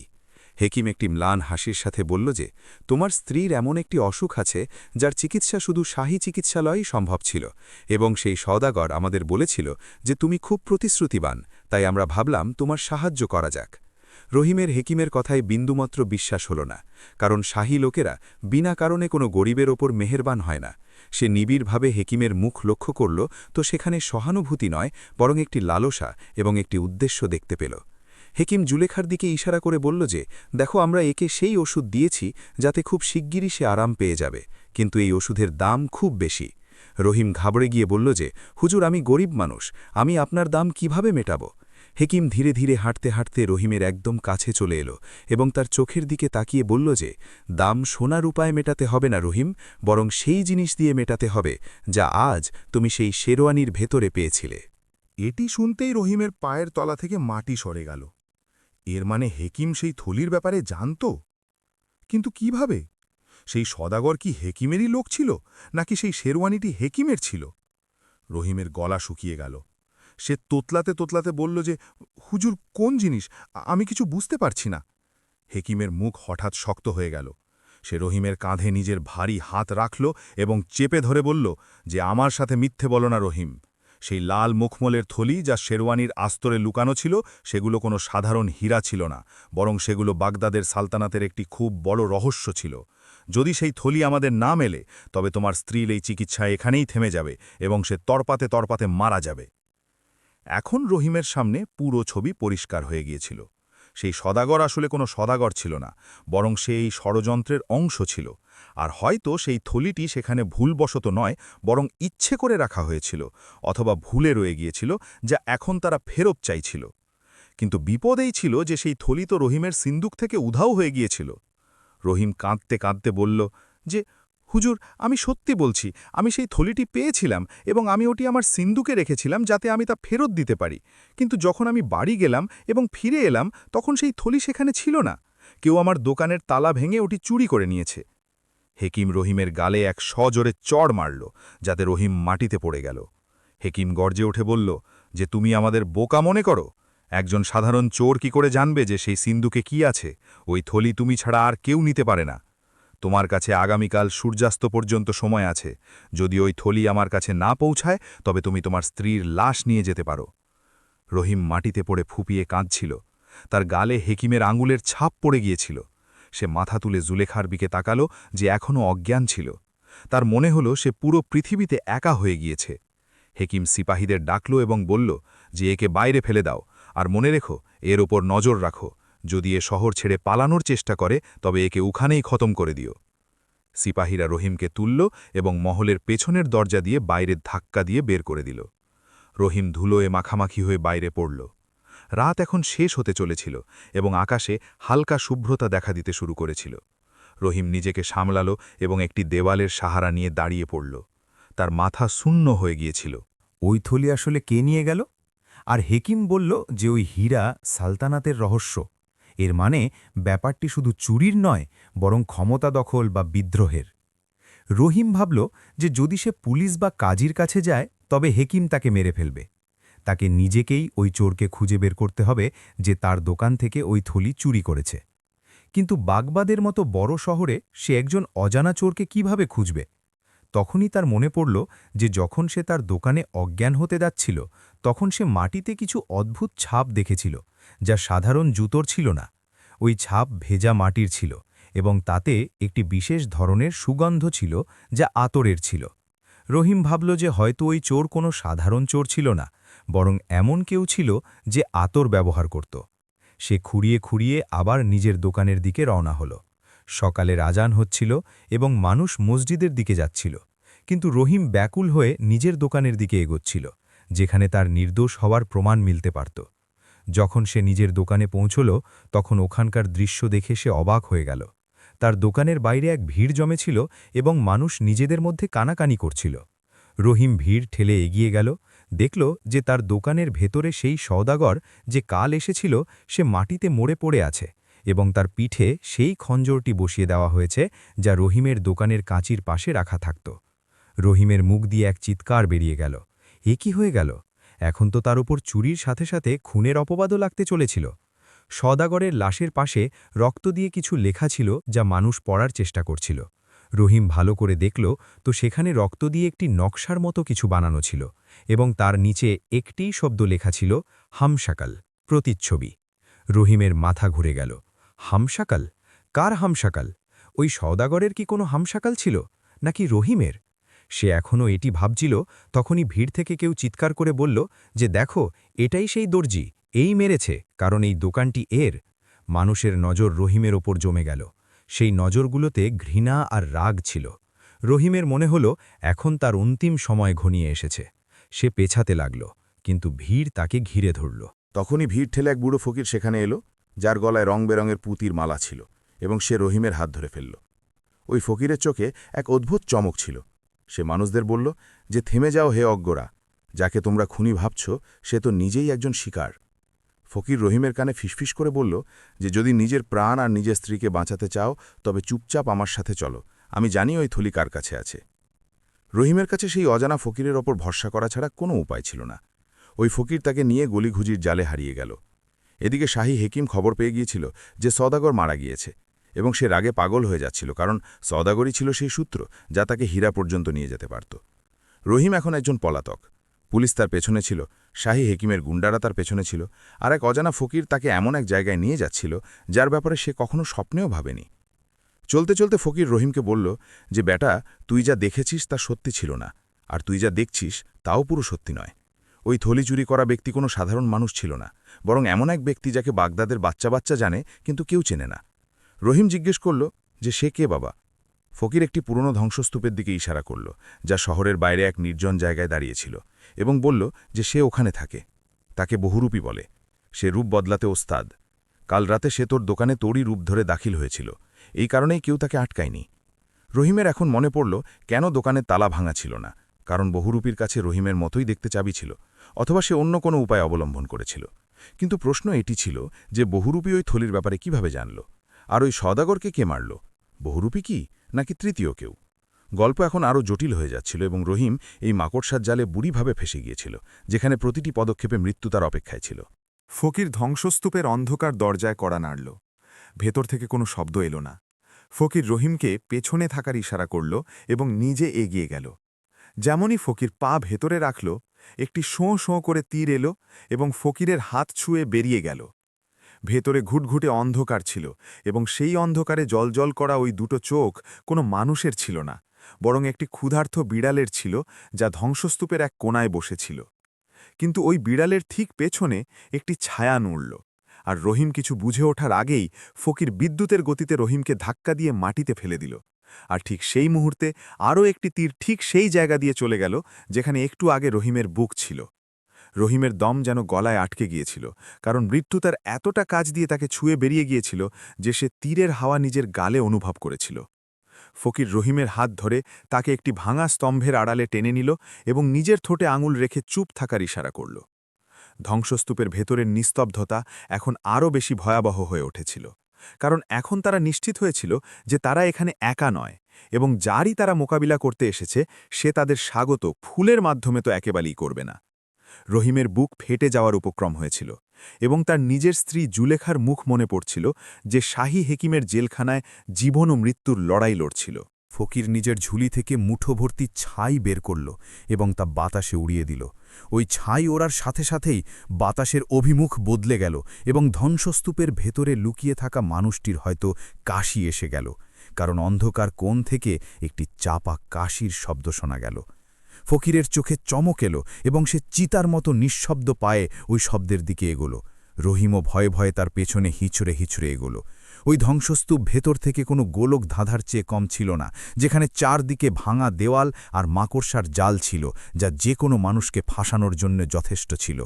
F: হেকিম একটি ম্লান হাসির সাথে বলল যে, তোমার স্ত্রীর এমন একটি অসুখ আছে যার চিকিৎসা শুধু শাহী চিকিৎসালয়েই সম্ভব ছিল, এবং সেই সওদাগর আমাদের বলেছিল যে তুমি খুব প্রতিশ্রুতিবান, তাই আমরা ভাবলাম তোমার সাহায্য করা যাক। রহিমের হেকিমের কথায় বিন্দুমাত্র বিশ্বাস হল না, কারণ শাহী লোকেরা বিনা কারণে কোনো গরিবের ওপর মেহেরবান হয় না। সে নিবিড়ভাবে হেকিমের মুখ লক্ষ্য করল, তো সেখানে সহানুভূতি নয়, বরং একটি লালসা এবং একটি উদ্দেশ্য দেখতে পেল। হেকিম জুলেখার দিকে ইশারা করে বলল যে, দেখো, আমরা একে সেই ওষুধ দিয়েছি যাতে খুব শিগগিরই সে আরাম পেয়ে যাবে, কিন্তু এই ওষুধের দাম খুব বেশি। রহিম ঘাবড়ে গিয়ে বলল যে, হুজুর, আমি গরিব মানুষ, আমি আপনার দাম কিভাবে মেটাব? হেকিম ধীরে ধীরে হাঁটতে হাঁটতে রহিমের একদম কাছে চলে এলো এবং তার চোখের দিকে তাকিয়ে বলল যে, দাম সোনা রূপায় মেটাতে হবে না রহিম, বরং সেই জিনিস দিয়ে মেটাতে হবে যা আজ তুমি সেই শেরওয়ানির ভেতরে পেয়েছিলে।
E: এটি শুনতেই রহিমের পায়ের তলা থেকে মাটি সরে গেল। এর মানে হেকিম সেই থলির ব্যাপারে জানত? কিন্তু কিভাবে? সেই সদাগর কি হেকিমেরই লোক ছিল, নাকি সেই শেরওয়ানিটি হেকিমের ছিল? রহিমের গলা শুকিয়ে গেল। সে তোতলাতে তোতলাতে বলল যে, হুজুর, কোন জিনিস? আমি কিছু বুঝতে পারছি না। হেকিমের মুখ হঠাৎ শক্ত হয়ে গেল। সে রহিমের কাঁধে নিজের ভারী হাত রাখল এবং চেপে ধরে বলল যে, আমার সাথে মিথ্যে বলো না রহিম। সেই লাল মুখমলের থলি যা শেরওয়ানির আস্তরে লুকানো ছিল, সেগুলো কোনো সাধারণ হীরা ছিল না, বরং সেগুলো বাগদাদের সালতানাতের একটি খুব বড় রহস্য ছিল। যদি সেই থলি আমাদের না মেলে, তবে তোমার স্ত্রীর এই চিকিৎসা এখানেই থেমে যাবে এবং সে তরপাতে তরপাতে মারা যাবে। এখন রহিমের সামনে পুরো ছবি পরিষ্কার হয়ে গিয়েছিল। সেই সদাগর আসলে কোনো সদাগর ছিল না, বরং সে এই ষড়যন্ত্রের অংশ ছিল। আর হয়তো সেই থলিটি সেখানে ভুলবশত নয়, বরং ইচ্ছে করে রাখা হয়েছিল, অথবা ভুলে রয়ে গিয়েছিল, যা এখন তারা ফেরত চাইছিল। কিন্তু বিপদ এই ছিল যে সেই থলি তো রহিমের সিন্দুক থেকে উধাও হয়ে গিয়েছিল। রহিম কাঁদতে কাঁদতে বলল যে, হুজুর, আমি সত্যি বলছি, আমি সেই থলিটি পেয়েছিলাম এবং আমি ওটি আমার সিন্দুকে রেখেছিলাম যাতে আমি তা ফেরত দিতে পারি। কিন্তু যখন আমি বাড়ি গেলাম এবং ফিরে এলাম, তখন সেই থলি সেখানে ছিল না। কেউ আমার দোকানের তালা ভেঙে ওটি চুরি করে নিয়েছে। হেকিম রহিমের গালে এক সজোরে চড় মারল, যাতে রহিম মাটিতে পড়ে গেল। হেকিম গর্জে উঠে বলল যে, তুমি আমাদের বোকা মনে করো? একজন সাধারণ চোর কি করে জানবে যে সেই সিন্দুকে কি আছে? ওই থলি তুমি ছাড়া আর কেউ নিতে পারে না। তোমার কাছে আগামীকাল সূর্যাস্ত পর্যন্ত সময় আছে। যদি ওই থলি আমার কাছে না পৌঁছায়, তবে তুমি তোমার স্ত্রীর লাশ নিয়ে যেতে পারো। রহিম মাটিতে পড়ে ফুপিয়ে কাঁদছিল। তার গালে হেকিমের আঙুলের ছাপ পড়ে গিয়েছিল। সে মাথা তুলে জুলেখার দিকে তাকালো, যে এখনও অজ্ঞান ছিল। তার মনে হলো সে পুরো পৃথিবীতে একা হয়ে গিয়েছে। হেকিম সিপাহীদের ডাকল এবং বলল যে, একে বাইরে ফেলে দাও, আর মনে রেখো, এর ওপর নজর রাখো। যদি এ শহর ছেড়ে পালানোর চেষ্টা করে, তবে একে উখানেই খতম করে দিও। সিপাহীরা রহিমকে তুলল এবং মহলের পেছনের দরজা দিয়ে বাইরে ধাক্কা দিয়ে বের করে দিল। রহিম ধুলোয় মাখামাখি হয়ে বাইরে পড়ল। রাত এখন শেষ হতে চলেছিল এবং আকাশে হালকা শুভ্রতা দেখা দিতে শুরু করেছিল। রহিম নিজেকে সামলালো এবং একটি দেওয়ালের সাহারা নিয়ে দাঁড়িয়ে পড়ল। তার মাথা শূন্য হয়ে গিয়েছিল।
B: ওই থলি আসলে কে নিয়ে গেল? আর হেকিম বলল যে ওই হীরা সালতানাতের রহস্য। এর মানে ব্যাপারটি শুধু চুরির নয়, বরং ক্ষমতা দখল বা বিদ্রোহের। রহিম ভাবল যে যদি সে পুলিশ বা কাজীর কাছে যায়, তবে হেকিম তাকে মেরে ফেলবে। তাকে নিজেকেই ওই চোরকে খুঁজে বের করতে হবে যে তার দোকান থেকে ওই থলি চুরি করেছে। কিন্তু বাগদাদের মতো বড় শহরে সে একজন অজানা চোরকে কিভাবে খুঁজবে? তখনই তার মনে পড়ল যে যখন সে তার দোকানে অজ্ঞান হতে যাচ্ছিল, তখন সে মাটিতে কিছু অদ্ভুত ছাপ দেখেছিল, যা সাধারণ জুতোর ছিল না। ওই ছাপ ভেজা মাটির ছিল এবং তাতে একটি বিশেষ ধরনের সুগন্ধ ছিল, যা আতরের ছিল। রহিম ভাবল যে হয়তো ওই চোর কোনো সাধারণ চোর ছিল না, বরং এমন কেউ ছিল যে আতর ব্যবহার করত। সে খুঁড়িয়ে খুঁড়িয়ে আবার নিজের দোকানের দিকে রওনা হল। সকালের আজান হচ্ছিল এবং মানুষ মসজিদের দিকে যাচ্ছিল, কিন্তু রহিম ব্যাকুল হয়ে নিজের দোকানের দিকে এগোচ্ছিল, যেখানে তার নির্দোষ হওয়ার প্রমাণ মিলতে পারত। যখন সে নিজের দোকানে পৌঁছল, তখন ওখানকার দৃশ্য দেখে সে অবাক হয়ে গেল। তার দোকানের বাইরে এক ভিড় জমেছিল এবং মানুষ নিজেদের মধ্যে কানাকানি করছিল। রহিম ভিড় ঠেলে এগিয়ে গেল, দেখল যে তার দোকানের ভেতরে সেই সওদাগর যে কাল এসেছিল সে মাটিতে মরে পড়ে আছে এবং তার পিঠে সেই খঞ্জরটি বসিয়ে দেওয়া হয়েছে যা রহিমের দোকানের কাঁচির পাশে রাখা থাকত। রহিমের মুখ দিয়ে এক চিৎকার বেরিয়ে গেল। এ কি হয়ে গেল? এখন তো তার উপর চুরির সাথে সাথে খুনের অপবাদও লাগতে চলেছিল। সওদাগরের লাশের পাশে রক্ত দিয়ে কিছু লেখা ছিল যা মানুষ পড়ার চেষ্টা করছিল। রহিম ভালো করে দেখল তো সেখানে রক্ত দিয়ে একটি নকশার মতো কিছু বানানো ছিল এবং তার নিচে একটিই শব্দ লেখা ছিল হামশাকাল, প্রতিচ্ছবি। রহিমের মাথা ঘুরে গেল। হামশাকাল? কার হামশাকাল? ওই সওদাগরের কি কোনো হামশাকাল ছিল নাকি রহিমের? সে এখনও এটি ভাবছিল, তখনই ভিড় থেকে কেউ চিৎকার করে বলল যে দেখো, এটাই সেই দর্জি, এই মেরেছে, কারণ এই দোকানটি এর। মানুষের নজর রহিমের ওপর জমে গেল। সেই নজরগুলোতে ঘৃণা আর রাগ ছিল। রহিমের মনে হল এখন তার অন্তিম সময় ঘনিয়ে এসেছে। সে পেছাতে লাগল, কিন্তু ভিড় তাকে ঘিরে ধরল।
F: তখনই ভিড় ঠেলে এক বুড়ো ফকির সেখানে এলো, যার গলায় রং বেরঙের পুঁতির মালা ছিল, এবং সে রহিমের হাত ধরে ফেলল। ওই ফকিরের চোখে এক অদ্ভুত চমক ছিল। সে মানুষদের বলল যে থেমে যাও হে অজ্ঞরা, যাকে তোমরা খুনি ভাবছ সে তো নিজেই একজন শিকার। ফকির রহিমের কানে ফিসফিস করে বলল যে যদি নিজের প্রাণ আর নিজের স্ত্রীকে বাঁচাতে চাও তবে চুপচাপ আমার সাথে চলো, আমি জানি ওই থলি কার কাছে আছে। রহিমের কাছে সেই অজানা ফকিরের ওপর ভরসা করা ছাড়া কোনো উপায় ছিল না। ওই ফকির তাকে নিয়ে গলিঘুজির জালে হারিয়ে গেল। এদিকে শাহী হেকিম খবর পেয়ে গিয়েছিল যে সওদাগর মারা গিয়েছে, এবং সে রাগে পাগল হয়ে যাচ্ছিল, কারণ সওদাগরই ছিল সেই সূত্র যা তাকে হীরা পর্যন্ত নিয়ে যেতে পারত। রহিম এখন একজন পলাতক। পুলিশ তার পেছনে ছিল, শাহী হেকিমের গুন্ডারা তার পেছনে ছিল, আর এক অজানা ফকির তাকে এমন এক জায়গায় নিয়ে যাচ্ছিল যার ব্যাপারে সে কখনো স্বপ্নেও ভাবেনি। চলতে চলতে ফকির রহিমকে বলল যে বেটা, তুই যা দেখেছিস তা সত্যি ছিল না, আর তুই যা দেখছিস তাও পুরো সত্যি নয়। ওই থলি চুরি করা ব্যক্তি কোনো সাধারণ মানুষ ছিল না, বরং এমন এক ব্যক্তি যাকে বাগদাদের বাচ্চা বাচ্চা জানে কিন্তু কেউ চেনে না। রহিম জিজ্ঞেস করল যে সে কে বাবা? ফকির একটি পুরনো ধ্বংসস্তূপের দিকে ইশারা করল, যা শহরের বাইরে এক নির্জন জায়গায় দাঁড়িয়েছিল, এবং বলল যে সে ওখানে থাকে। তাকে বহুরূপী বলে। সে রূপ বদলাতে ওস্তাদ। কাল রাতে সে তোর দোকানে তোরই রূপ ধরে দাখিল হয়েছিল, এই কারণেই কেউ তাকে আটকায়নি। রহিমের এখন মনে পড়ল কেন দোকানে তালা ভাঙা ছিল না, কারণ বহুরূপীর কাছে রহিমের মতোই দেখতে চাবি ছিল, অথবা সে অন্য কোনো উপায় অবলম্বন করেছিল। কিন্তু প্রশ্ন এটি ছিল যে বহুরূপী ওই থলির ব্যাপারে কিভাবে জানল, আর ওই সওদাগরকে কে মারল? বহুরূপী কি, নাকি তৃতীয় কেউ? গল্প এখন আরও জটিল হয়ে যাচ্ছিল, এবং রহিম এই মাকড়সার জালে বুড়িভাবে ফেসে গিয়েছিল, যেখানে প্রতিটি পদক্ষেপে মৃত্যু তার অপেক্ষায় ছিল।
C: ফকির ধ্বংসস্তূপের অন্ধকার দরজায় কড়া নাড়ল। ভেতর থেকে কোনো শব্দ এলো না। ফকির রহিমকে পেছনে থাকার ইশারা করল এবং নিজে এগিয়ে গেল। যেমনই ফকির পা ভেতরে রাখল, একটি শোঁ শোঁ করে তীর এলো এবং ফকিরের হাত ছুঁয়ে বেরিয়ে গেল। ভেতরে ঘুটঘুটে অন্ধকার ছিল, এবং সেই অন্ধকারে জলজল করা ওই দুটো চোখ কোনো মানুষের ছিল না, বরং একটি ক্ষুধার্ত বিড়ালের ছিল, যা ধ্বংসস্তূপের এক কোণায় বসেছিল। কিন্তু ওই বিড়ালের ঠিক পেছনে একটি ছায়া নড়ল, আর রহিম কিছু বুঝে ওঠার আগেই ফকির বিদ্যুতের গতিতে রহিমকে ধাক্কা দিয়ে মাটিতে ফেলে দিল। আর ঠিক সেই মুহূর্তে আরও একটি তীর ঠিক সেই জায়গা দিয়ে চলে গেল যেখানে একটু আগে রহিমের বুক ছিল। রহিমের দম যেন গলায় আটকে গিয়েছিল, কারণ মৃত্যু তার এতটা কাজ দিয়ে তাকে ছুঁয়ে বেরিয়ে গিয়েছিল যে সে তীরের হাওয়া নিজের গালে অনুভব করেছিল। ফকির রহিমের হাত ধরে তাকে একটি ভাঙা স্তম্ভের আড়ালে টেনে নিল এবং নিজের ঠোঁটে আঙুল রেখে চুপ থাকার ইশারা করল। ধ্বংসস্তূপের ভেতরের নিস্তব্ধতা এখন আরও বেশি ভয়াবহ হয়ে উঠেছিল, কারণ এখন তারা নিশ্চিত হয়েছিল যে তারা এখানে একা নয়, এবং যারই তারা মোকাবিলা করতে এসেছে সে তাদের স্বাগত ফুলের মাধ্যমে তো একেবারেই করবে না। রহিমের বুক ফেটে যাওয়ার উপক্রম হয়েছিল, এবং তার নিজের স্ত্রী জুলেখার মুখ মনে পড়ছিল, যে শাহী হেকিমের জেলখানায় জীবন ও মৃত্যুর লড়াই লড়ছিল।
B: ফকির নিজের ঝুলি থেকে মুঠো ভর্তি ছাই বের করল এবং তা বাতাসে উড়িয়ে দিল। ওই ছাই ওড়ার সাথে সাথেই বাতাসের অভিমুখ বদলে গেল, এবং ধ্বংসস্তূপের ভেতরে লুকিয়ে থাকা মানুষটির হয়তো কাশি এসে গেল, কারণ অন্ধকার কোণ থেকে একটি চাপা কাশির শব্দ শোনা গেল। ফকিরের চোখে চমক এলো, এবং সে চিতার মতো নিঃশব্দ পায়ে ওই শব্দের দিকে এগোল। রহিমও ভয়ে ভয়ে তার পেছনে হিঁচড়ে হিঁচড়ে এগোল। ওই ধ্বংসস্তূপ ভেতর থেকে কোনো গোলক ধাঁধার চেয়ে কম ছিল না, যেখানে চারদিকে ভাঙা দেওয়াল আর মাকড়সার জাল ছিল, যা যে কোনো মানুষকে ফাঁসানোর জন্য যথেষ্ট ছিল।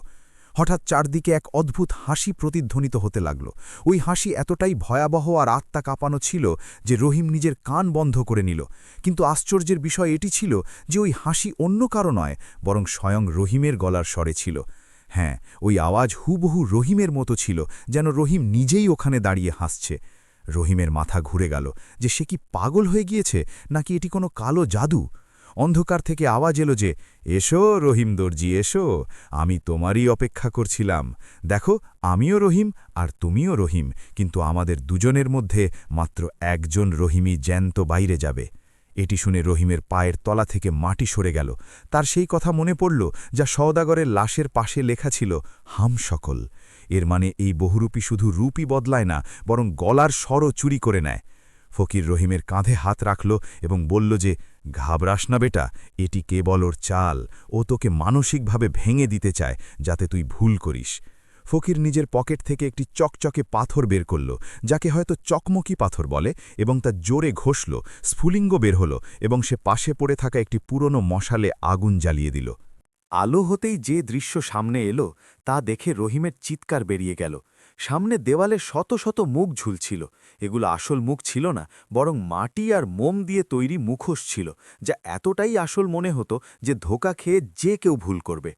D: হঠাৎ চারদিকে এক অদ্ভুত হাসি প্রতিধ্বনিত হতে লাগল। ওই হাসি এতটাই ভয়াবহ আর আত্মা কাঁপানো ছিল যে রহিম নিজের কান বন্ধ করে নিল। কিন্তু আশ্চর্যের বিষয় এটি ছিল যে ওই হাসি অন্য কারো নয়, বরং স্বয়ং রহিমের গলার স্বরে ছিল। হ্যাঁ, ওই আওয়াজ হুবহু রহিমের মতো ছিল, যেন রহিম নিজেই ওখানে দাঁড়িয়ে হাসছে। রহিমের মাথা ঘুরে গেল যে সে কি পাগল হয়ে গিয়েছে, নাকি এটি কোনো কালো জাদু। অন্ধকার থেকে আওয়াজ এলো যে, এসো রহিম দর্জি, এসো, আমি তোমারই অপেক্ষা করছিলাম। দেখো, আমিও রহিম আর তুমিও রহিম, কিন্তু আমাদের দুজনের মধ্যে মাত্র একজন রহিমই জ্যান্ত বাইরে যাবে। এটি শুনে রহিমের পায়ের তলা থেকে মাটি সরে গেল। তার সেই কথা মনে পড়ল যা সওদাগরের লাশের পাশে লেখা ছিল, হাম সকল। এর মানে এই বহুরূপী শুধু রূপই বদলায় না, বরং গলার স্বরও চুরি করে নেয়। ফকির রহিমের কাঁধে হাত রাখল এবং বলল যে, ঘাবড়াস না বেটা, এটি কেবল ওর চাল। ও তোকে মানসিকভাবে ভেঙে দিতে চায় যাতে তুই ভুল করিস। ফকির নিজের পকেট থেকে একটি চকচকে পাথর বের করল, যাকে হয়তো চকমকি পাথর বলে, এবং তা জোরে ঘষল। স্ফুলিঙ্গ বের হল এবং সে পাশে পড়ে থাকা একটি পুরনো মশালে আগুন জ্বালিয়ে দিল। আলো হতেই যে দৃশ্য সামনে এলো তা দেখে রহিমের চিৎকার বেরিয়ে গেল। সামনে দেওয়ালে শত শত মুখ ঝুলছিল। এগুলো আসল মুখ ছিল না, বরং মাটি আর মোম দিয়ে তৈরি মুখোশ ছিল, যা এতটাই আসল মনে হতো যে ধোঁকা খেয়ে যে কেউ ভুল করবে।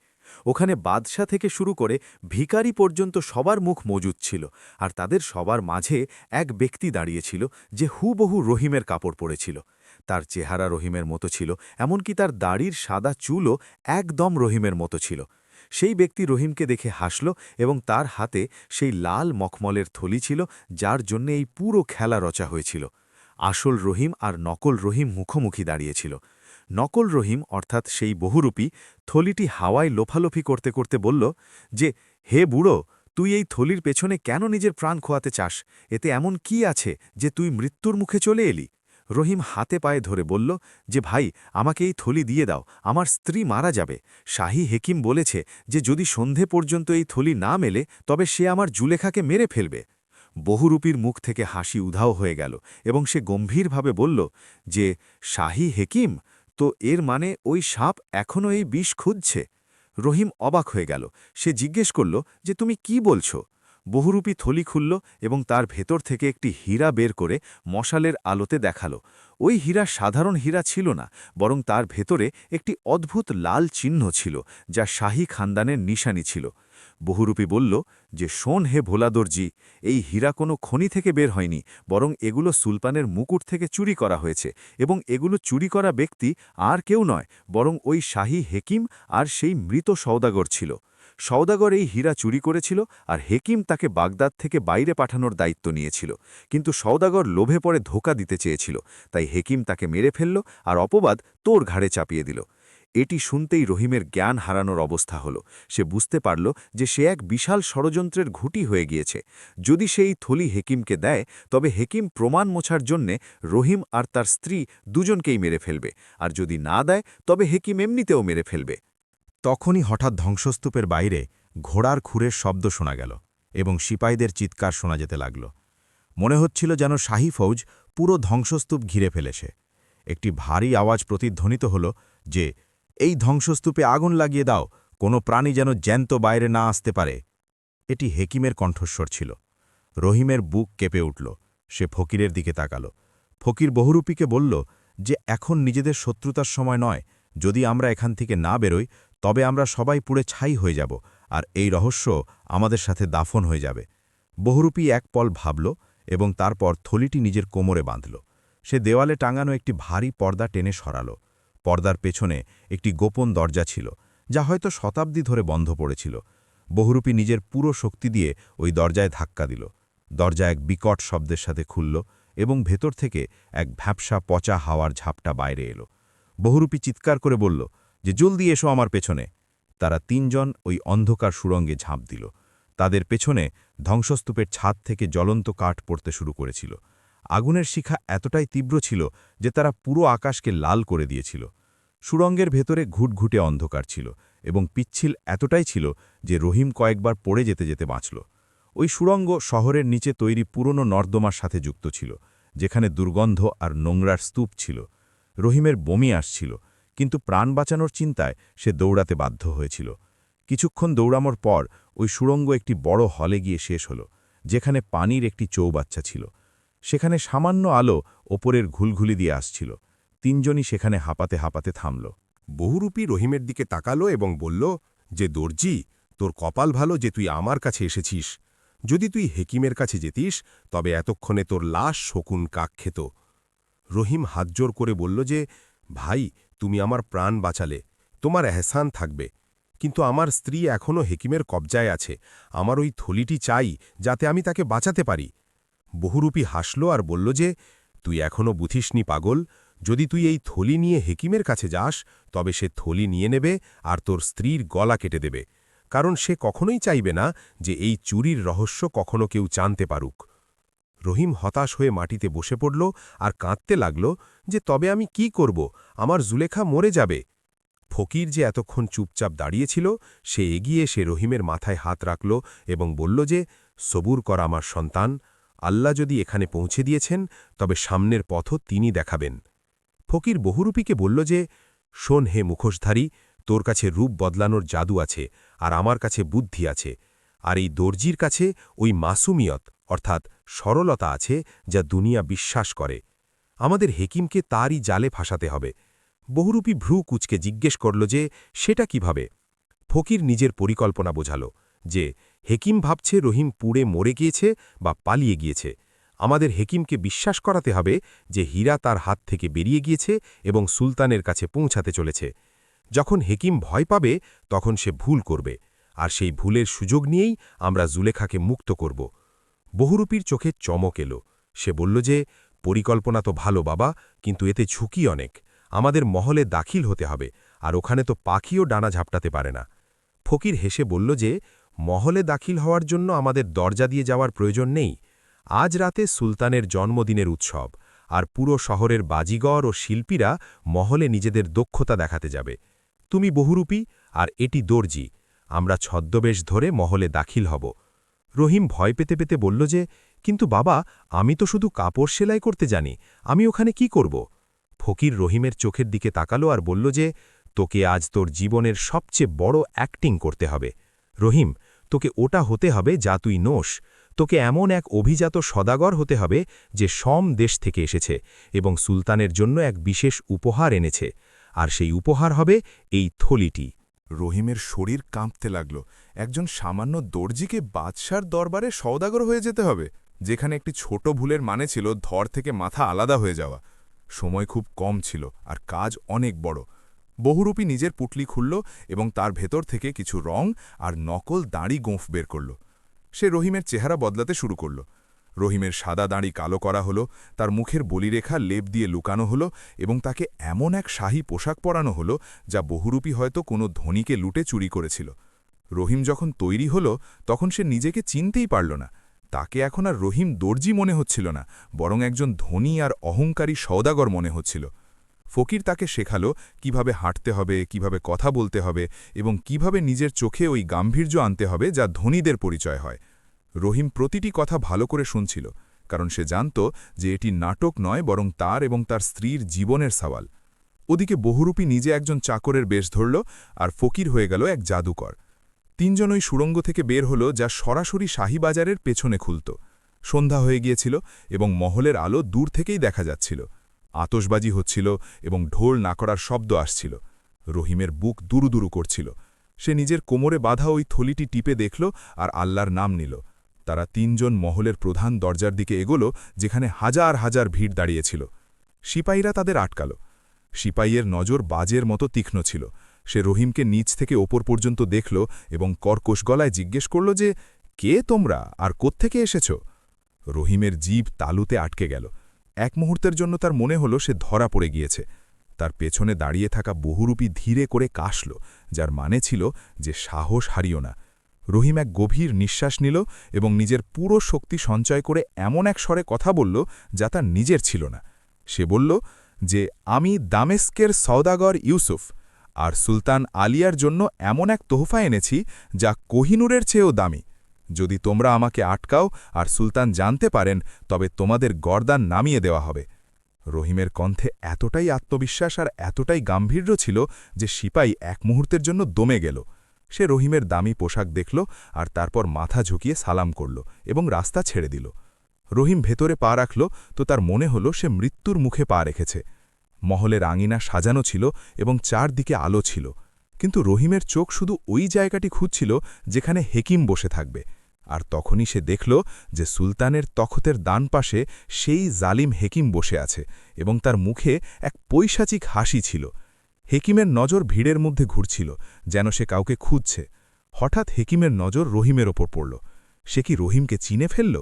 D: ওখানে বাদশা থেকে শুরু করে ভিখারি পর্যন্ত সবার মুখ মজুদ ছিল, আর তাদের সবার মাঝে এক ব্যক্তি দাঁড়িয়েছিল যে হুবহু রহিমের কাপড় পরেছিল। তার চেহারা রহিমের মতো ছিল, এমনকি তার দাড়ির সাদা চুলও একদম রহিমের মতো ছিল। সেই ব্যক্তি রহিমকে দেখে হাসল এবং তার হাতে সেই লাল মখমলের থলি ছিল যার জন্য এই পুরো খেলা রচা হয়েছিল। আসল রহিম আর নকল রহিম মুখোমুখি দাঁড়িয়েছিল। নকল রহিম অর্থাৎ সেই বহুরূপী থলিটি হাওয়ায় লোফালোফি করতে করতে বলল যে, হে বুড়ো, তুই এই থলির পেছনে কেন নিজের প্রাণ খোয়াতে চাস? এতে এমন কি আছে যে তুই মৃত্যুর মুখে চলে এলি? রহিম হাতে পায়ে ধরে বলল যে, ভাই, আমাকে এই থলি দিয়ে দাও, আমার স্ত্রী মারা যাবে। শাহী হেকিম বলেছে যে যদি সন্ধে পর্যন্ত এই থলি না মেলে তবে সে আমার জুলেখাকে মেরে ফেলবে। বহুরূপীর মুখ থেকে হাসি উধাও হয়ে গেল এবং সে গম্ভীরভাবে বলল যে, শাহী হেকিম, তো এর মানে ওই সাপ এখনও এই বিষ খুঁজছে? রহিম অবাক হয়ে গেল। সে জিজ্ঞেস করল যে, তুমি কি বলছো? বহুরূপী থলি খুলল এবং তার ভেতর থেকে একটি হীরা বের করে মশালের আলোতে দেখালো। ওই হীরা সাধারণ হীরা ছিল না, বরং তার ভেতরে একটি অদ্ভুত লাল চিহ্ন ছিল, যা শাহী খানদানের নিশানি ছিল। বহুরূপী বলল যে, শোন হে ভোলাদর্জি, এই হীরা কোনো খনি থেকে বের হয়নি, বরং এগুলো সুলতানের মুকুট থেকে চুরি করা হয়েছে, এবং এগুলো চুরি করা ব্যক্তি আর কেউ নয়, বরং ওই শাহী হেকিম আর সেই মৃত সওদাগর ছিল। সওদাগর এই হীরা চুরি করেছিল আর হেকিম তাকে বাগদাদ থেকে বাইরে পাঠানোর দায়িত্ব নিয়েছিল। কিন্তু সওদাগর লোভে পড়ে ধোঁকা দিতে চেয়েছিল, তাই হেকিম তাকে মেরে ফেলল আর অপবাদ তোর ঘাড়ে চাপিয়ে দিল। এটি শুনতেই রহিমের জ্ঞান হারানোর অবস্থা হল। সে বুঝতে পারল যে সে এক বিশাল ষড়যন্ত্রের ঘুঁটি হয়ে গিয়েছে। যদি সে এই থলি হেকিমকে দেয়, তবে হেকিম প্রমাণ মোছার জন্যে রহিম আর তার স্ত্রী দুজনকেই মেরে ফেলবে, আর যদি না দেয় তবে হেকিম এমনিতেও মেরে ফেলবে।
B: তখনই হঠাৎ ধ্বংসস্তূপের বাইরে ঘোড়ার খুরের শব্দ শোনা গেল এবং সিপাইদের চিৎকার শোনা যেতে লাগল। মনে হচ্ছিল যেন শাহী ফৌজ পুরো ধ্বংসস্তূপ ঘিরে ফেলেছে। একটি ভারী আওয়াজ প্রতিধ্বনিত হল যে, এই ধ্বংসস্তূপে আগুন লাগিয়ে দাও, কোনো প্রাণী যেন জ্যান্ত বাইরে না আসতে পারে। এটি হেকিমের কণ্ঠস্বর ছিল। রহিমের বুক কেঁপে উঠল। সে ফকিরের দিকে তাকাল। ফকির বহুরূপীকে বলল যে, এখন নিজেদের শত্রুতার সময় নয়। যদি আমরা এখান থেকে না বেরোই তবে আমরা সবাই পুড়ে ছাই হয়ে যাব, আর এই রহস্য আমাদের সাথে দাফন হয়ে যাবে। বহুরূপী এক পল ভাবল এবং তারপর থলিটি নিজের কোমরে বাঁধল। সে দেওয়ালে টাঙানো একটি ভারী পর্দা টেনে সরাল। পর্দার পেছনে একটি গোপন দরজা ছিল, যা হয়তো শতাব্দী ধরে বন্ধ পড়েছিল। বহুরূপী নিজের পুরো শক্তি দিয়ে ওই দরজায় ধাক্কা দিল। দরজা এক বিকট শব্দের সাথে খুলল এবং ভেতর থেকে এক ভ্যাপসা পচা হাওয়ার ঝাপটা বাইরে এলো। বহুরূপী চিৎকার করে বলল যে, জলদি এসো আমার পেছনে। তারা তিনজন ওই অন্ধকার সুড়ঙ্গে ঝাঁপ দিল। তাদের পেছনে ধ্বংসস্তূপের ছাদ থেকে জ্বলন্ত কাঠ পড়তে শুরু করেছিল। আগুনের শিখা এতটাই তীব্র ছিল যে তারা পুরো আকাশকে লাল করে দিয়েছিল। সুড়ঙ্গের ভেতরে ঘুটঘুটে অন্ধকার ছিল এবং পিচ্ছিল এতটাই ছিল যে রহিম কয়েকবার পড়ে যেতে যেতে বাঁচল। ওই সুড়ঙ্গ শহরের নিচে তৈরি পুরনো নর্দমার সাথে যুক্ত ছিল, যেখানে দুর্গন্ধ আর নোংরার স্তূপ ছিল। রহিমের বমি আসছিল, কিন্তু প্রাণ বাঁচানোর চিন্তায় সে দৌড়াতে বাধ্য হয়েছিল।
F: কিছুক্ষণ দৌড়ানোর পর ওই সুড়ঙ্গ একটি বড় হলে গিয়ে শেষ হল, যেখানে পানির একটি চৌবাচ্চা ছিল। সেখানে সামান্য আলো ওপরের ঘুলঘুলি দিয়ে আসছিল। তিনজনই সেখানে হাঁপাতে হাঁপাতে থামল।
G: বহুরূপী রহিমের দিকে তাকালো এবং বলল, যে দর্জি, তোর কপাল ভালো যে তুই আমার কাছে এসেছিস। যদি তুই হেকিমের কাছে যেতিস তবে এতক্ষণে তোর লাশ শকুন কাক খেত। রহিম হাতজোর করে বলল যে, ভাই, তুমি আমার প্রাণ বাঁচালে, তোমার এহসান থাকবে। কিন্তু আমার স্ত্রী এখনও হেকিমের কবজায় আছে। আমার ওই থলিটি চাই, যাতে আমি তাকে বাঁচাতে পারি। বহুরূপী হাসল আর বলল যে, তুই এখনও বুঝিসনি পাগল। যদি তুই এই থলি নিয়ে হেকিমের কাছে যাস, তবে সে থলি নিয়ে নেবে আর তোর স্ত্রীর গলা কেটে দেবে, কারণ সে কখনোই চাইবে না যে এই চুরির রহস্য কখনো কেউ জানতে পারুক। রহিম হতাশ হয়ে মাটিতে বসে পড়ল আর কাঁদতে লাগল যে, তবে আমি কি করব? আমার জুলেখা মরে যাবে। ফকির যে এতক্ষণ চুপচাপ দাঁড়িয়েছিল, সে এগিয়ে এসে রহিমের মাথায় হাত রাখল এবং বলল যে, সবুর কর আমার সন্তান, আল্লাহ যদি এখানে পৌঁছে দিয়েছেন, তবে সামনের পথও তিনি দেখাবেন। ফকির বহুরূপীকে বলল যে, শোন হে মুখোশধারী, তোর কাছে রূপ বদলানোর জাদু আছে, আর আমার কাছে বুদ্ধি আছে, আর এই দর্জির কাছে ওই মাসুমিয়ত অর্থাৎ সরলতা আছে, যা দুনিয়া বিশ্বাস করে। আমাদের হেকিমকে তারই জালে ফাঁসাতে হবে। বহুরূপী ভ্রু কুচকে জিজ্ঞেস করল যে, সেটা কিভাবে? ফকির নিজের পরিকল্পনা বোঝাল যে, হেকিম ভাবছে রহিম পুড়ে মরে গিয়েছে বা পালিয়ে গিয়েছে। আমাদের হেকিমকে বিশ্বাস করাতে হবে যে হীরা তার হাত থেকে বেরিয়ে গিয়েছে এবং সুলতানের কাছে পৌঁছাতে চলেছে। যখন হেকিম ভয় পাবে, তখন সে ভুল করবে, আর সেই ভুলের সুযোগ নিয়েই আমরা জুলেখাকে মুক্ত করব। বহুরূপীর চোখে চমক এলো। সে বলল যে, পরিকল্পনা তো ভালো বাবা, কিন্তু এতে ঝুঁকি অনেক। আমাদের মহলে দাখিল হতে হবে, আর ওখানে তো পাখিও ডানা ঝাপটাতে পারে না। ফকির হেসে বলল যে, মহলে দাখিল হওয়ার জন্য আমাদের দরজা দিয়ে যাওয়ার প্রয়োজন নেই। আজ রাতে সুলতানের জন্মদিনের উৎসব, আর পুরো শহরের বাজিগর ও শিল্পীরা মহলে নিজেদের দক্ষতা দেখাতে যাবে। তুমি বহুরূপী আর এটি দর্জি, আমরা ছদ্মবেশ ধরে মহলে দাখিল হব। রহিম ভয় পেতে পেতে বলল যে, কিন্তু বাবা, আমি তো শুধু কাপড় সেলাই করতে জানি, আমি ওখানে কি করব? ফকির রহিমের চোখের দিকে তাকালো আর বলল যে, তোকে আজ তোর জীবনের সবচেয়ে বড় অ্যাক্টিং করতে হবে। রহিম, তোকে ওটা হতে হবে যা তুই নোস। তোকে এমন এক অভিজাত সদাগর হতে হবে যে দেশ থেকে এসেছে এবং সুলতানের জন্য এক বিশেষ উপহার এনেছে, আর সেই উপহার হবে এই থলিটি।
E: রহিমের শরীর কাঁপতে লাগল। একজন সামান্য দর্জিকে বাদশার দরবারে সওদাগর হয়ে যেতে হবে, যেখানে একটি ছোট ভুলের মানে ছিল ধর থেকে মাথা আলাদা হয়ে যাওয়া। সময় খুব কম ছিল আর কাজ অনেক বড়। বহুরূপী নিজের পুটলি খুলল এবং তার ভেতর থেকে কিছু রং আর নকল দাড়ি গোঁফ বের করল। সে রহিমের চেহারা বদলাতে শুরু করল। রহিমের সাদা দাড়ি কালো করা হলো, তার মুখের বলিরেখা লেপ দিয়ে লুকানো হলো এবং তাকে এমন এক শাহী পোশাক পরানো হলো যা বহুরূপী হয়তো কোনো ধনীকে লুটে চুরি করেছিল। রহিম যখন তৈরি হলো, তখন সে নিজেকে চিনতেই পারল না। তাকে এখন আর রহিম দর্জি মনে হচ্ছিল না, বরং একজন ধনী আর অহংকারী সওদাগর মনে হচ্ছিল। ফকির তাকে শেখালো কিভাবে হাঁটতে হবে, কিভাবে কথা বলতে হবে এবং কিভাবে নিজের চোখে ওই গাম্ভীর্য আনতে হবে যা ধনীদের পরিচয় হয়। রহিম প্রতিটি কথা ভালো করে শুনছিল, কারণ সে জানত যে এটি নাটক নয়, বরং তার এবং তার স্ত্রীর জীবনের সওয়াল। ওদিকে বহুরূপী নিজে একজন চাকরের বেশ ধরল আর ফকির হয়ে গেল এক জাদুকর। তিনজন ওই সুড়ঙ্গ থেকে বের হল, যা সরাসরি শাহীবাজারের পেছনে খুলত। সন্ধ্যা হয়ে গিয়েছিল এবং মহলের আলো দূর থেকেই দেখা যাচ্ছিল। আতশবাজি হচ্ছিল এবং ঢোল নাকড়ার শব্দ আসছিল। রহিমের বুক দুরুদুরু করছিল। সে নিজের কোমরে বাঁধা ওই থলিটি টিপে দেখল আর আল্লাহর নাম নিল। তারা তিনজন মহলের প্রধান দরজার দিকে এগোল, যেখানে হাজার হাজার ভিড় দাঁড়িয়েছিল। সিপাহীরা তাদের আটকাল। সিপাহীর নজর বাজের মতো তীক্ষ্ণ ছিল। সে রহিমকে নিচ থেকে ওপর পর্যন্ত দেখল এবং কর্কশ গলায় জিজ্ঞেস করল যে, কে তোমরা আর কোত্থেকে এসেছ? রহিমের জিভ তালুতে আটকে গেল। এক মুহূর্তের জন্য তার মনে হল সে ধরা পড়ে গিয়েছে। তার পেছনে দাঁড়িয়ে থাকা বহুরূপী ধীরে করে কাশল, যার মানে ছিল যে সাহস হারিও না। রহিম এক গভীর নিঃশ্বাস নিল এবং নিজের পুরো শক্তি সঞ্চয় করে এমন এক স্বরে কথা বলল যা তার নিজের ছিল না। সে বলল যে, আমি দামেস্কের সওদাগর ইউসুফ, আর সুলতান আলিয়ার জন্য এমন এক তোহফা এনেছি যা কোহিনুরের চেয়েও দামি। যদি তোমরা আমাকে আটকাও আর সুলতান জানতে পারেন, তবে তোমাদের গর্দান নামিয়ে দেওয়া হবে। রহিমের কণ্ঠে এতটাই আত্মবিশ্বাস আর এতটাই গাম্ভীর্য ছিল যে সিপাই এক মুহূর্তের জন্য দমে গেল। সে রহিমের দামি পোশাক দেখল আর তারপর মাথা ঝুঁকিয়ে সালাম করল এবং রাস্তা ছেড়ে দিল। রহিম ভেতরে পা রাখল তো তার মনে হল সে মৃত্যুর মুখে পা রেখেছে। মহলের আঙিনা সাজানো ছিল এবং চারদিকে আলো ছিল, কিন্তু রহিমের চোখ শুধু ওই জায়গাটি খুঁজছিল যেখানে হেকিম বসে থাকবে। আর তখনই সে দেখল যে সুলতানের তখতের ডান পাশে সেই জালিম হেকিম বসে আছে এবং তার মুখে এক পৈশাচিক হাসি ছিল। হেকিমের নজর ভিড়ের মধ্যে ঘুরছিল, যেন সে কাউকে খুঁজছে। হঠাৎ হেকিমের নজর রহিমের ওপর পড়ল। সে কি রহিমকে চিনে ফেলল?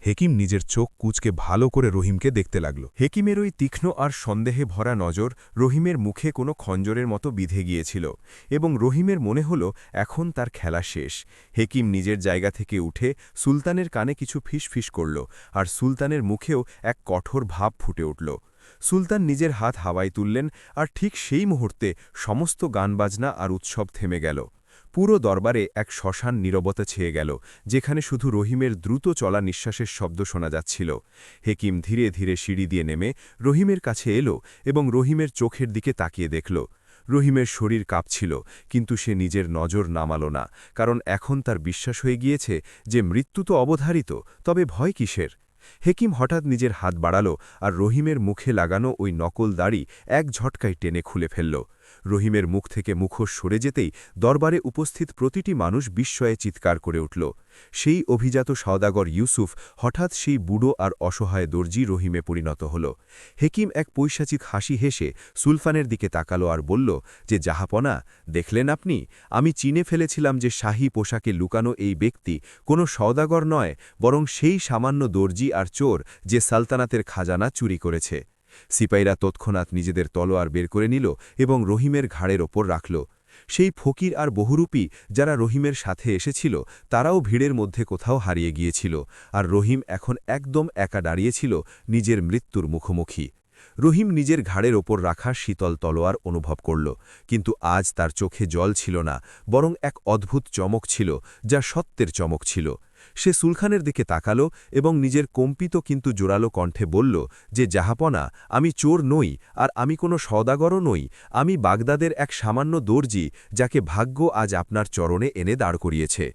E: হেকিম নিজের চোখ কুঁচকে ভালো করে রহিমকে দেখতে লাগল।
H: হেকিমের ওই তীক্ষ্ণ আর সন্দেহে ভরা নজর রহিমের মুখে কোনো খঞ্জরের মতো বিঁধে গিয়েছিল এবং রহিমের মনে হল এখন তার খেলা শেষ। হেকিম নিজের জায়গা থেকে উঠে সুলতানের কানে কিছু ফিসফিস করল, আর সুলতানের মুখেও এক কঠোর ভাব ফুটে উঠল। সুলতান নিজের হাত হাওয়ায় তুললেন, আর ঠিক সেই মুহূর্তে সমস্ত গানবাজনা আর উৎসব থেমে গেল। পুরো দরবারে এক শ্মশান নীরবতা ছেয়ে গেল, যেখানে শুধু রহিমের দ্রুত চলা নিঃশ্বাসের শব্দ শোনা যাচ্ছিল। হেকিম ধীরে ধীরে সিঁড়ি দিয়ে নেমে রহিমের কাছে এলো এবং রহিমের চোখের দিকে তাকিয়ে দেখল। রহিমের শরীর কাঁপছিল, কিন্তু সে নিজের নজর নামাল না, কারণ এখন তার বিশ্বাস হয়ে গিয়েছে যে মৃত্যু তো অবধারিত, তবে ভয় কিসের। হেকিম হঠাৎ নিজের হাত বাড়াল আর রহিমের মুখে লাগানো ওই নকল দাড়ি এক ঝটকায় টেনে খুলে ফেলল। রহিমের মুখ থেকে মুখোশ সরে যেতেই দরবারে উপস্থিত প্রতিটি মানুষ বিস্ময়ে চিৎকার করে উঠল। সেই অভিজাত সওদাগর ইউসুফ হঠাৎ সেই বুড়ো আর অসহায় দর্জি রহিমে পরিণত হল। হেকিম এক পৈশাচিক হাসি হেসে সুলতানের দিকে তাকালো আর বলল যে, জাহাপনা, দেখলেন আপনি, আমি চিনে ফেলেছিলাম যে শাহী পোশাকে লুকানো এই ব্যক্তি কোনো সওদাগর নয়, বরং সেই সামান্য দর্জি আর চোর যে সালতানাতের খাজানা চুরি করেছে। সিপাইরা তৎক্ষণাৎ নিজেদের তলোয়ার বের করে নিল এবং রহিমের ঘাড়ের ওপর রাখল। সেই ফকির আর বহুরূপী যারা রহিমের সাথে এসেছিল তারাও ভিড়ের মধ্যে কোথাও হারিয়ে গিয়েছিল, আর রহিম এখন একদম একা দাঁড়িয়েছিল নিজের মৃত্যুর মুখোমুখি। রহিম নিজের ঘাড়ের ওপর রাখা শীতল তলোয়ার অনুভব করল, কিন্তু আজ তার চোখে জল ছিল না, বরং এক অদ্ভুত চমক ছিল, যা সত্যের চমক ছিল। সে সুলতানের দিকে তাকালো এবং নিজের কম্পিত কিন্তু জোরালো কণ্ঠে বলল যে, জাহাপনা, আমি চোর নই, আর আমি কোনো সওদাগরও নই। আমি বাগদাদের এক সামান্য দর্জি, যাকে ভাগ্য আজ আপনার চরণে এনে দাঁড় করিয়েছে।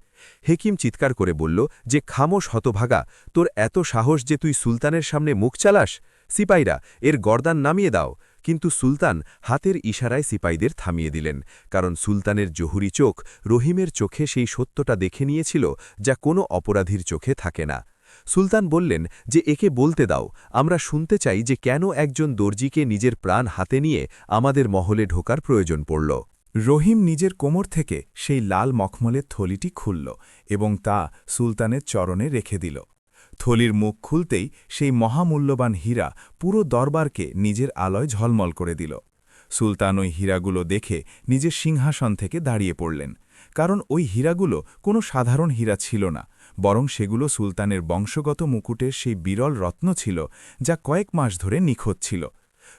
H: হেকিম চিৎকার করে বলল যে, খামোশ হতভাগা, তোর এত সাহস যে তুই সুলতানের সামনে মুখ চালাস? সিপাইরা, এর গর্দান নামিয়ে দাও। কিন্তু সুলতান হাতের ইশারায় সিপাইদের থামিয়ে দিলেন, কারণ সুলতানের জহুরি চোখ রহিমের চোখে সেই সত্যটা দেখে নিয়েছিল যা কোনো অপরাধীর চোখে থাকে না। সুলতান বললেন যে, একে বলতে দাও, আমরা শুনতে চাই যে কেন একজন দর্জিকে নিজের প্রাণ হাতে নিয়ে আমাদের মহলে ঢোকার প্রয়োজন পড়ল।
E: রহিম নিজের কোমর থেকে সেই লাল মখমলের থলিটি খুলল এবং তা সুলতানের চরণে রেখে দিল। থলির মুখ খুলতেই সেই মহামূল্যবান হীরা পুরো দরবারকে নিজের আলোয় ঝলমল করে দিল। সুলতান ওই হীরাগুলো দেখে নিজের সিংহাসন থেকে দাঁড়িয়ে পড়লেন, কারণ ওই হীরাগুলো কোনো সাধারণ হীরা ছিল না, বরং সেগুলো সুলতানের বংশগত মুকুটের সেই বিরল রত্ন ছিল, যা কয়েক মাস ধরে নিখোঁজ ছিল।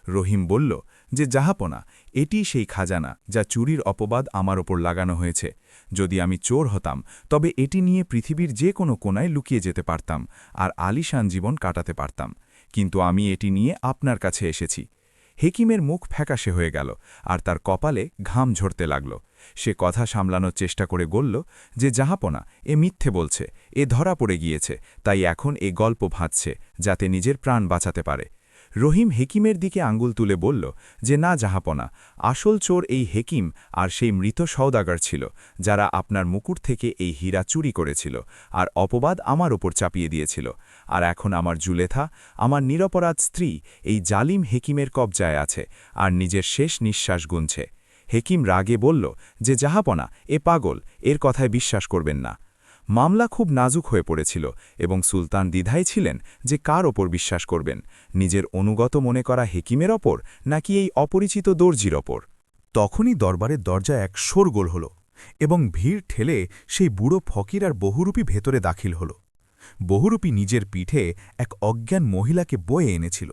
E: রহিম বলল যে, জাহাপনা, এটি সেই খাজানা যা চুরির অপবাদ আমার ওপর লাগানো হয়েছে। যদি আমি চোর হতাম তবে এটি নিয়ে পৃথিবীর যে কোনো কোনায় লুকিয়ে যেতে পারতাম আর আলিশান জীবন কাটাতে পারতাম, কিন্তু আমি এটি নিয়ে আপনার কাছে এসেছি। হেকিমের মুখ ফ্যাকাশে হয়ে গেল আর তার কপালে ঘাম ঝরতে লাগল। সে কথা সামলানোর চেষ্টা করে বলল যে, জাহাপনা, এ মিথ্যে বলছে, এ ধরা পড়ে গিয়েছে, তাই এখন এ গল্প ভাঁজছে যাতে নিজের প্রাণ বাঁচাতে পারে। রহিম হেকিমের দিকে আঙ্গুল তুলে বলল যে, না জাহাপনা, আসল চোর এই হেকিম আর সেই মৃত সওদাগর ছিল, যারা আপনার মুকুট থেকে এই হীরা চুরি করেছিল আর অপবাদ আমার ওপর চাপিয়ে দিয়েছিল। আর এখন আমার জুলেথা, আমার নিরপরাধ স্ত্রী, এই জালিম হেকিমের কবজায় আছে আর নিজের শেষ নিঃশ্বাস গুনছে। হেকিম রাগে বলল যে, জাহাপনা, এ পাগল, এর কথায় বিশ্বাস করবেন না। মামলা খুব নাজুক হয়ে পড়েছিল এবং সুলতান দ্বিধায় ছিলেন যে কার ওপর বিশ্বাস করবেন, নিজের অনুগত মনে করা হেকিমের ওপর নাকি এই অপরিচিত দর্জির ওপর। তখনই দরবারের দরজা এক শোরগোল হল এবং ভিড় ঠেলে সেই বুড়ো ফকির আর বহুরূপী ভেতরে দাখিল হল। বহুরূপী নিজের পিঠে এক অজ্ঞান মহিলাকে বয়ে এনেছিল।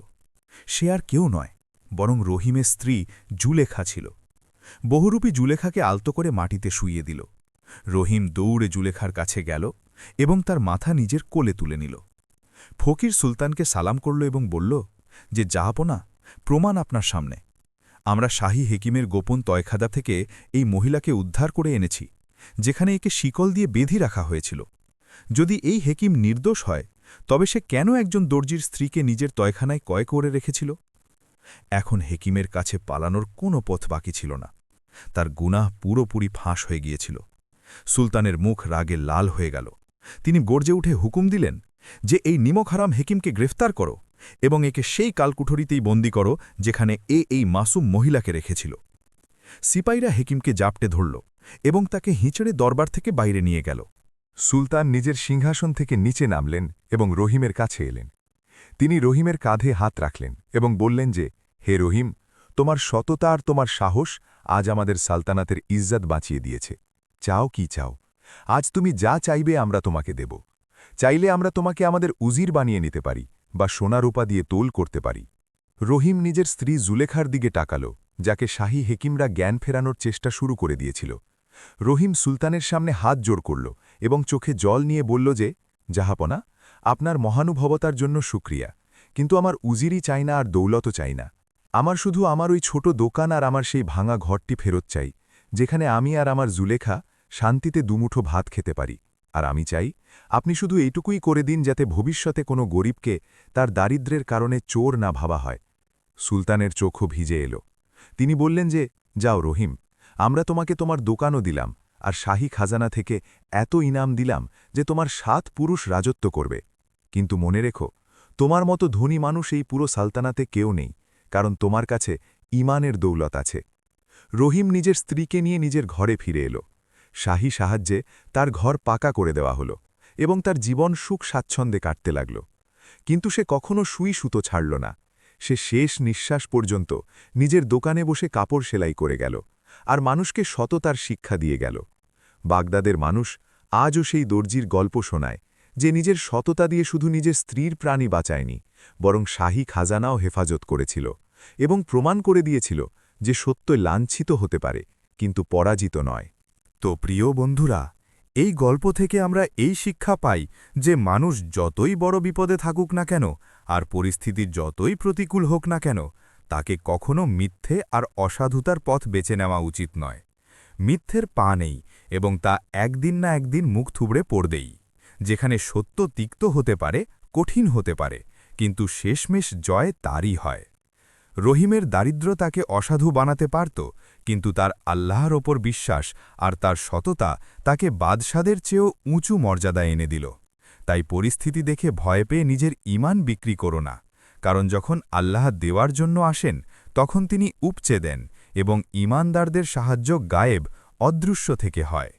E: সে আর কেউ নয়, বরং রহিমের স্ত্রী জুলেখা ছিল। বহুরূপী জুলেখাকে আলতো করে মাটিতে শুইয়ে দিল। রহিম দৌড়ে জুলেখার কাছে গেল এবং তার মাথা নিজের কোলে তুলে নিল। ফকির সুলতানকে সালাম করল এবং বলল যে, জাহাপনা, প্রমাণ আপনার সামনে। আমরা শাহী হেকিমের গোপন তয়খাদা থেকে এই মহিলাকে উদ্ধার করে এনেছি, যেখানে একে শিকল দিয়ে বেঁধে রাখা হয়েছিল। যদি এই হেকিম নির্দোষ হয় তবে সে কেন একজন দর্জির স্ত্রীকে নিজের তয়খানায় কয় করে রেখেছিল? এখন হেকিমের কাছে পালানোর কোনো পথ বাকি ছিল না। তার গুনাহ পুরোপুরি ফাঁস হয়ে গিয়েছিল। সুলতানের মুখ রাগে লাল হয়ে গেল। তিনি গর্জে উঠে হুকুম দিলেন যে এই নিমকহারাম হেকিমকে গ্রেফতার করো এবং একে সেই কালকুঠরিতেই বন্দী করো যেখানে এই মাসুম মহিলাকে রেখেছিল। সিপাইরা হেকিমকে জাপটে ধরল এবং তাকে হিঁচড়ে দরবার থেকে বাইরে নিয়ে গেল।
C: সুলতান নিজের সিংহাসন থেকে নিচে নামলেন এবং রহিমের কাছে এলেন। তিনি রহিমের কাঁধে হাত রাখলেন এবং বললেন যে, হে রহিম, তোমার সততা আর তোমার সাহস আজ আমাদের সালতানাতের ইজ্জত বাঁচিয়ে দিয়েছে। চাও কি চাও? আজ তুমি যা চাইবে আমরা তোমাকে দেব। চাইলে আমরা তোমাকে আমাদের উজির বানিয়ে নিতে পারি বা সোনা রূপা দিয়ে তোল করতে পারি। রহিম নিজের স্ত্রী জুলেখার দিকে তাকাল, যাকে শাহী হেকিমরা জ্ঞান ফেরানোর চেষ্টা শুরু করে দিয়েছিল। রহিম সুলতানের সামনে হাত জোড় করল এবং চোখে জল নিয়ে বলল যে, জাহাপনা, আপনার মহানুভবতার জন্য শুক্রিয়া, কিন্তু আমার উজিরই চাই না আর দৌলতও চাই না। আমার শুধু আমার ওই ছোট দোকান আর আমার সেই ভাঙা ঘরটি ফেরত চাই, যেখানে আমি আর আমার জুলেখা শান্তিতে দুমুঠো ভাত খেতে পারি। আর আমি চাই আপনি শুধু এইটুকুই করে দিন যাতে ভবিষ্যতে কোনো গরিবকে তার দারিদ্র্যের কারণে চোর না ভাবা হয়। সুলতানের চোখও ভিজে এলো। তিনি বললেন যে, যাও রহিম, আমরা তোমাকে তোমার দোকানও দিলাম আর শাহী খাজানা থেকে এত ইনাম দিলাম যে তোমার 7 পুরুষ রাজত্ব করবে। কিন্তু মনে রেখো, তোমার মতো ধনী মানুষ এই পুরো সালতানাতে কেউ নেই, কারণ তোমার কাছে ঈমানের দৌলত আছে। রহিম নিজের স্ত্রীকে নিয়ে নিজের ঘরে ফিরে এলো। শাহী সাহায্যে তার ঘর পাকা করে দেওয়া হলো এবং তার জীবন সুখ স্বাচ্ছন্দ্যে কাটতে লাগল। কিন্তু সে কখনো সুই সুতো ছাড়ল না। সে শেষ নিঃশ্বাস পর্যন্ত নিজের দোকানে বসে কাপড় সেলাই করে গেল আর মানুষকে সততার শিক্ষা দিয়ে গেল। বাগদাদের মানুষ আজও সেই দর্জির গল্প শোনায়, যে নিজের সততা দিয়ে শুধু নিজের স্ত্রীর প্রাণী বাঁচায়নি, বরং শাহী খাজানাও হেফাজত করেছিল এবং প্রমাণ করে দিয়েছিল যে সত্য লাঞ্ছিত হতে পারে, কিন্তু পরাজিত নয়।
E: তো প্রিয় বন্ধুরা, এই গল্প থেকে আমরা এই শিক্ষা পাই যে মানুষ যতই বড় বিপদে থাকুক না কেন আর পরিস্থিতি যতই প্রতিকূল হোক না কেন, তাকে কখনো মিথ্যে আর অসাধুতার পথ বেছে নেওয়া উচিত নয়। মিথ্যের পা নেই এবং তা একদিন না একদিন মুখ থুবড়ে পড়বেই। যেখানে সত্য তিক্ত হতে পারে, কঠিন হতে পারে, কিন্তু শেষমেশ জয় তারই হয়। রহিমের দারিদ্র্য তাকে অসাধু বানাতে পারত, কিন্তু তার আল্লাহর ওপর বিশ্বাস আর তার সততা তাকে বাদশাদের চেয়েও উঁচু মর্যাদা এনে দিল। তাই পরিস্থিতি দেখে ভয় পেয়ে নিজের ঈমান বিক্রি করো না, কারণ যখন আল্লাহ দেওয়ার জন্য আসেন তখন তিনি উপচে দেন এবং ঈমানদারদের সাহায্য গায়েব, অদৃশ্য থেকে হয়।